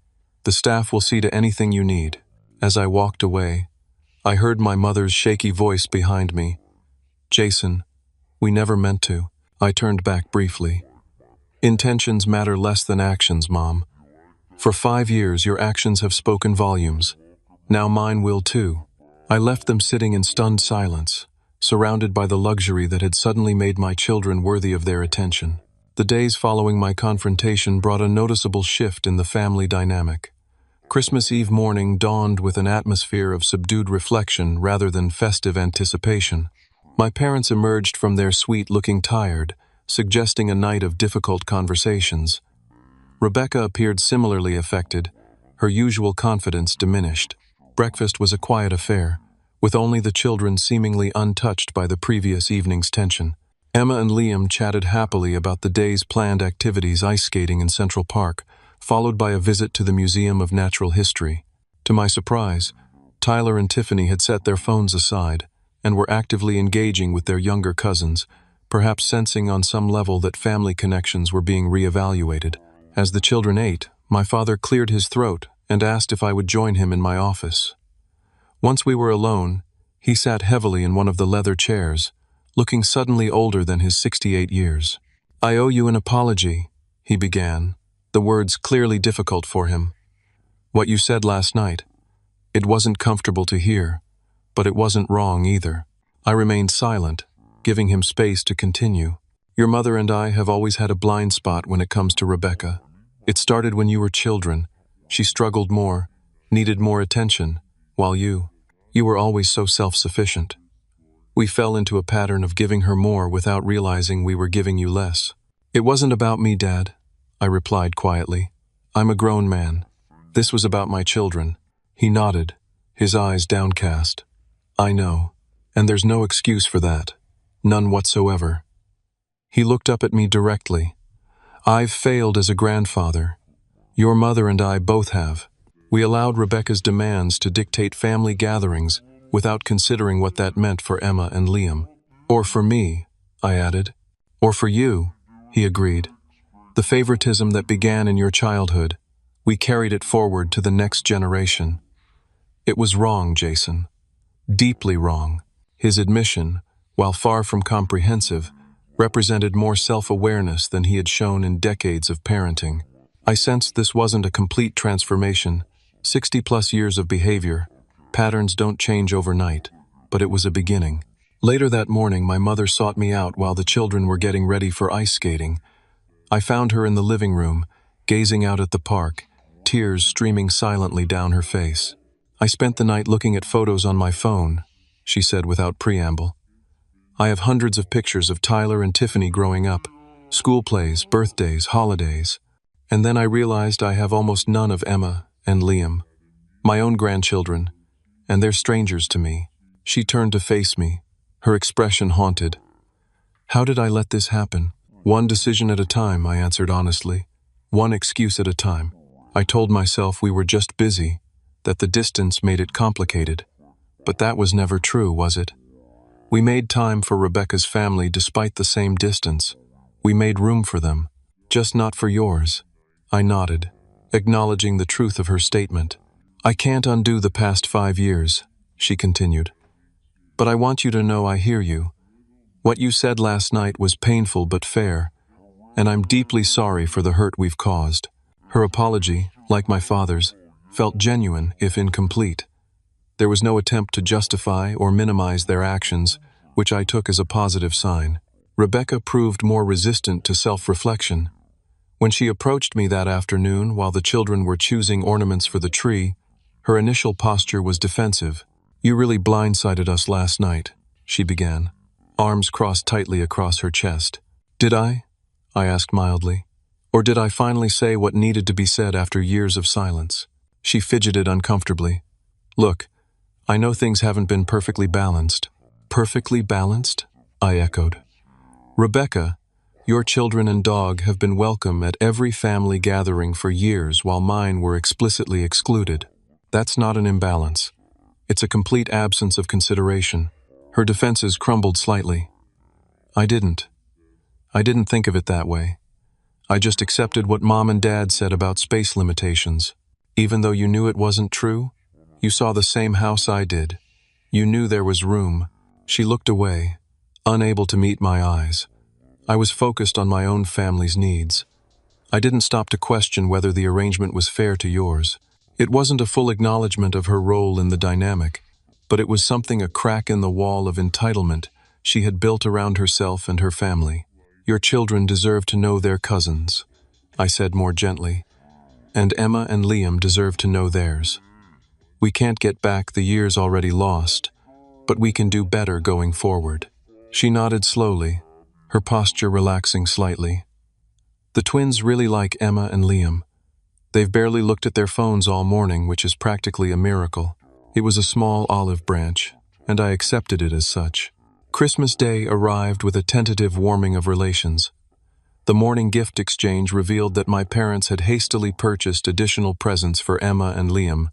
The staff will see to anything you need. As I walked away, I heard my mother's shaky voice behind me. Jason, we never meant to. I turned back briefly. Intentions matter less than actions, Mom. For 5 years, your actions have spoken volumes. Now mine will too. I left them sitting in stunned silence, surrounded by the luxury that had suddenly made my children worthy of their attention. The days following my confrontation brought a noticeable shift in the family dynamic. Christmas Eve morning dawned with an atmosphere of subdued reflection rather than festive anticipation. My parents emerged from their suite looking tired, suggesting a night of difficult conversations. Rebecca appeared similarly affected, her usual confidence diminished. Breakfast was a quiet affair, with only the children seemingly untouched by the previous evening's tension. Emma and Liam chatted happily about the day's planned activities, ice skating in Central Park, followed by a visit to the Museum of Natural History. To my surprise, Tyler and Tiffany had set their phones aside and were actively engaging with their younger cousins, perhaps sensing on some level that family connections were being reevaluated. As the children ate, my father cleared his throat and asked if I would join him in my office. Once we were alone, he sat heavily in one of the leather chairs, looking suddenly older than his 68 years. I owe you an apology, he began, the words clearly difficult for him. What you said last night, it wasn't comfortable to hear, but it wasn't wrong either. I remained silent, giving him space to continue. Your mother and I have always had a blind spot when it comes to Rebecca. It started when you were children. She struggled more, needed more attention, while you were always so self-sufficient. We fell into a pattern of giving her more without realizing we were giving you less. It wasn't about me, Dad, I replied quietly. I'm a grown man. This was about my children. He nodded, his eyes downcast. I know, and there's no excuse for that. None whatsoever. He looked up at me directly. I've failed as a grandfather. Your mother and I both have. We allowed Rebecca's demands to dictate family gatherings without considering what that meant for Emma and Liam. Or for me, I added. Or for you, he agreed. The favoritism that began in your childhood, we carried it forward to the next generation. It was wrong, Jason. Deeply wrong. His admission, while far from comprehensive, represented more self-awareness than he had shown in decades of parenting. I sensed this wasn't a complete transformation. 60-plus years of behavior. Patterns don't change overnight, but it was a beginning. Later that morning, my mother sought me out while the children were getting ready for ice skating. I found her in the living room, gazing out at the park, tears streaming silently down her face. "I spent the night looking at photos on my phone," she said without preamble. "I have hundreds of pictures of Tyler and Tiffany growing up, school plays, birthdays, holidays. And then I realized I have almost none of Emma and Liam, my own grandchildren, and they're strangers to me." She turned to face me, her expression haunted. "How did I let this happen?" "One decision at a time," I answered honestly. "One excuse at a time." I told myself we were just busy, that the distance made it complicated. But that was never true, was it? We made time for Rebecca's family despite the same distance. We made room for them, just not for yours. I nodded, acknowledging the truth of her statement. "I can't undo the past 5 years," she continued. "But I want you to know I hear you. What you said last night was painful but fair, and I'm deeply sorry for the hurt we've caused." Her apology, like my father's, felt genuine if incomplete. There was no attempt to justify or minimize their actions, which I took as a positive sign. Rebecca proved more resistant to self-reflection. When she approached me that afternoon while the children were choosing ornaments for the tree, her initial posture was defensive. "You really blindsided us last night," she began, arms crossed tightly across her chest. "Did I?" I asked mildly. "Or did I finally say what needed to be said after years of silence?" She fidgeted uncomfortably. "Look, I know things haven't been perfectly balanced." "Perfectly balanced?" I echoed. "Rebecca, your children and dog have been welcome at every family gathering for years while mine were explicitly excluded. That's not an imbalance. It's a complete absence of consideration." Her defenses crumbled slightly. I didn't think of it that way. I just accepted what Mom and Dad said about space limitations. Even though you knew it wasn't true, you saw the same house I did. You knew there was room." She looked away, unable to meet my eyes. I was focused on my own family's needs. I didn't stop to question whether the arrangement was fair to yours. It wasn't a full acknowledgement of her role in the dynamic, but it was something a crack in the wall of entitlement she had built around herself and her family. "Your children deserve to know their cousins," I said more gently, "and Emma and Liam deserve to know theirs. We can't get back the years already lost, but we can do better going forward." She nodded slowly, her posture relaxing slightly. "The twins really like Emma and Liam. They've barely looked at their phones all morning, which is practically a miracle." It was a small olive branch, and I accepted it as such. Christmas Day arrived with a tentative warming of relations. The morning gift exchange revealed that my parents had hastily purchased additional presents for Emma and Liam.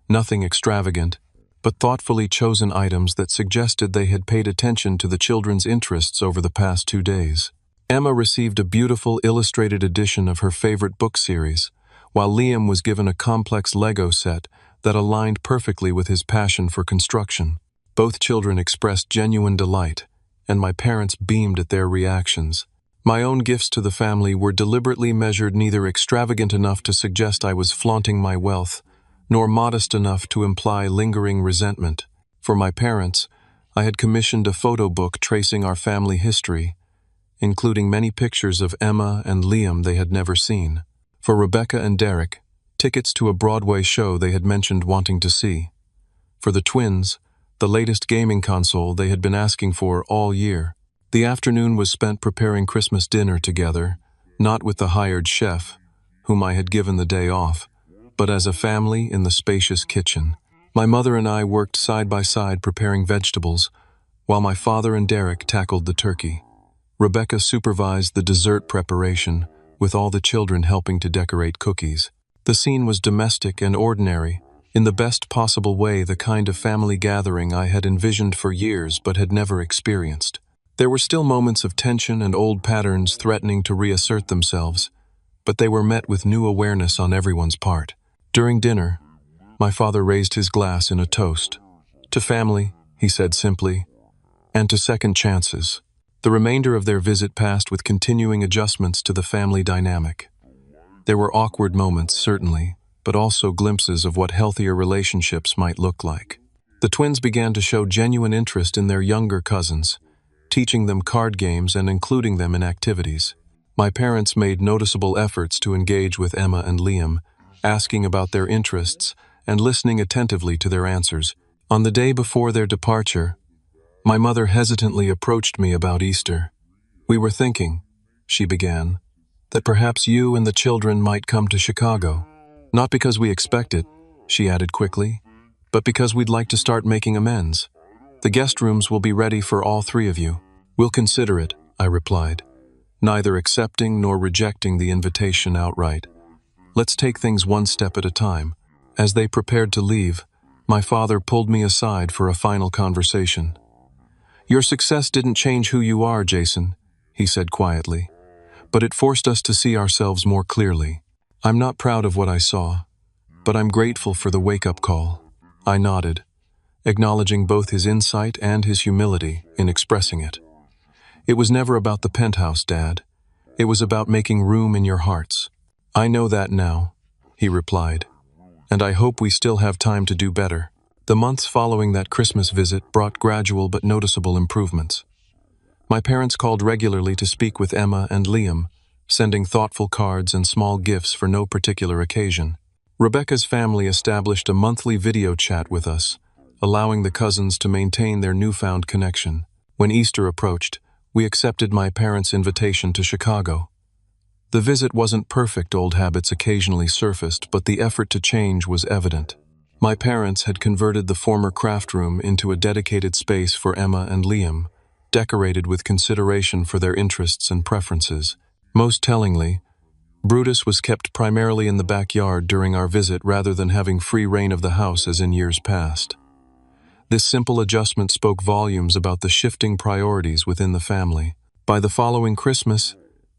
Nothing extravagant, but thoughtfully chosen items that suggested they had paid attention to the children's interests over the past 2 days. Emma received a beautiful illustrated edition of her favorite book series, while Liam was given a complex Lego set that aligned perfectly with his passion for construction. Both children expressed genuine delight, and my parents beamed at their reactions. My own gifts to the family were deliberately measured, neither extravagant enough to suggest I was flaunting my wealth, nor modest enough to imply lingering resentment. For my parents, I had commissioned a photo book tracing our family history, including many pictures of Emma and Liam they had never seen. For Rebecca and Derek, tickets to a Broadway show they had mentioned wanting to see. For the twins, the latest gaming console they had been asking for all year. The afternoon was spent preparing Christmas dinner together, not with the hired chef, whom I had given the day off, but as a family in the spacious kitchen. My mother and I worked side by side preparing vegetables, while my father and Derek tackled the turkey. Rebecca supervised the dessert preparation, with all the children helping to decorate cookies. The scene was domestic and ordinary, in the best possible way, the kind of family gathering I had envisioned for years but had never experienced. There were still moments of tension and old patterns threatening to reassert themselves, but they were met with new awareness on everyone's part. During dinner, my father raised his glass in a toast. "To family," he said simply, "and to second chances." The remainder of their visit passed with continuing adjustments to the family dynamic. There were awkward moments, certainly, but also glimpses of what healthier relationships might look like. The twins began to show genuine interest in their younger cousins, teaching them card games and including them in activities. My parents made noticeable efforts to engage with Emma and Liam, asking about their interests and listening attentively to their answers. On the day before their departure, my mother hesitantly approached me about Easter. "We were thinking," she began, "that perhaps you and the children might come to Chicago. Not because we expect it," she added quickly, "but because we'd like to start making amends. The guest rooms will be ready for all three of you." "We'll consider it," I replied, neither accepting nor rejecting the invitation outright. "Let's take things one step at a time." As they prepared to leave, my father pulled me aside for a final conversation. "Your success didn't change who you are, Jason," he said quietly, "but it forced us to see ourselves more clearly. I'm not proud of what I saw, but I'm grateful for the wake-up call." I nodded, acknowledging both his insight and his humility in expressing it. "It was never about the penthouse, Dad. It was about making room in your hearts." "I know that now," he replied, "and I hope we still have time to do better." The months following that Christmas visit brought gradual but noticeable improvements. My parents called regularly to speak with Emma and Liam, sending thoughtful cards and small gifts for no particular occasion. Rebecca's family established a monthly video chat with us, allowing the cousins to maintain their newfound connection. When Easter approached, we accepted my parents' invitation to Chicago. The visit wasn't perfect, old habits occasionally surfaced, but the effort to change was evident. My parents had converted the former craft room into a dedicated space for Emma and Liam, decorated with consideration for their interests and preferences. Most tellingly, Brutus was kept primarily in the backyard during our visit rather than having free reign of the house as in years past. This simple adjustment spoke volumes about the shifting priorities within the family. By the following Christmas,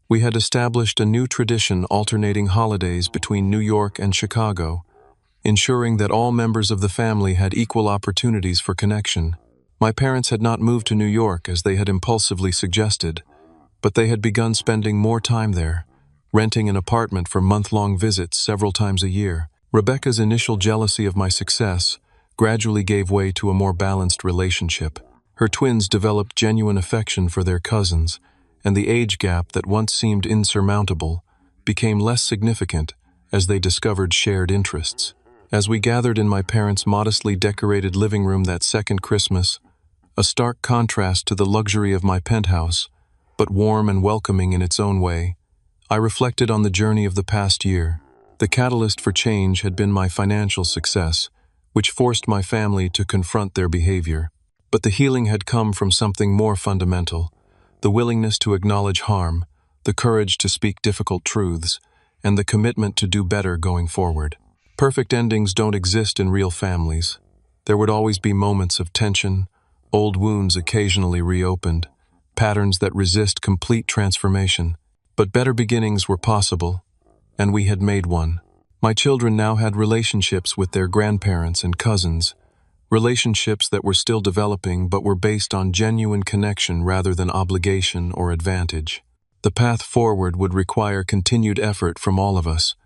we had established a new tradition alternating holidays between New York and Chicago, ensuring that all members of the family had equal opportunities for connection. My parents had not moved to New York as they had impulsively suggested, but they had begun spending more time there, renting an apartment for month-long visits several times a year. Rebecca's initial jealousy of my success gradually gave way to a more balanced relationship. Her twins developed genuine affection for their cousins, and the age gap that once seemed insurmountable became less significant as they discovered shared interests. As we gathered in my parents' modestly decorated living room that second Christmas, a stark contrast to the luxury of my penthouse, but warm and welcoming in its own way, I reflected on the journey of the past year. The catalyst for change had been my financial success, which forced my family to confront their behavior. But the healing had come from something more fundamental: the willingness to acknowledge harm, the courage to speak difficult truths, and the commitment to do better going forward. Perfect endings don't exist in real families. There would always be moments of tension, old wounds occasionally reopened, patterns that resist complete transformation. But better beginnings were possible, and we had made one. My children now had relationships with their grandparents and cousins, relationships that were still developing but were based on genuine connection rather than obligation or advantage. The path forward would require continued effort from all of us,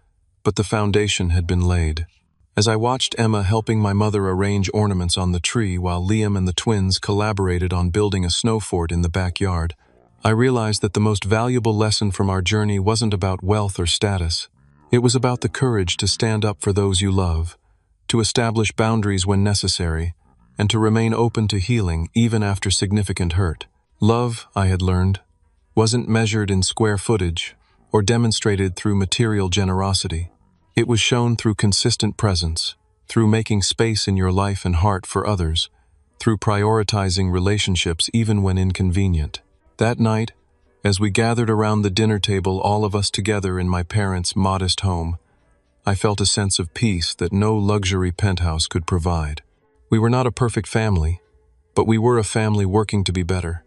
but the foundation had been laid. As I watched Emma helping my mother arrange ornaments on the tree while Liam and the twins collaborated on building a snow fort in the backyard, I realized that the most valuable lesson from our journey wasn't about wealth or status. It was about the courage to stand up for those you love, to establish boundaries when necessary, and to remain open to healing even after significant hurt. Love, I had learned, wasn't measured in square footage or demonstrated through material generosity. It was shown through consistent presence, through making space in your life and heart for others, through prioritizing relationships even when inconvenient. That night, as we gathered around the dinner table, all of us together in my parents' modest home, I felt a sense of peace that no luxury penthouse could provide. We were not a perfect family, but we were a family working to be better.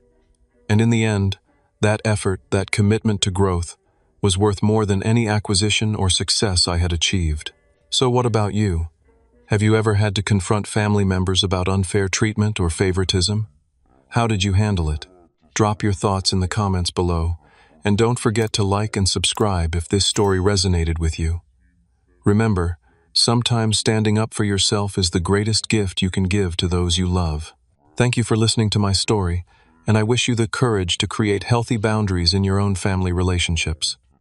And in the end, that effort, that commitment to growth, was worth more than any acquisition or success I had achieved. So what about you? Have you ever had to confront family members about unfair treatment or favoritism? How did you handle it? Drop your thoughts in the comments below, And don't forget to like and subscribe if this story resonated with you. Remember, sometimes standing up for yourself is the greatest gift you can give to those you love. Thank you for listening to my story, and I wish you the courage to create healthy boundaries in your own family relationships.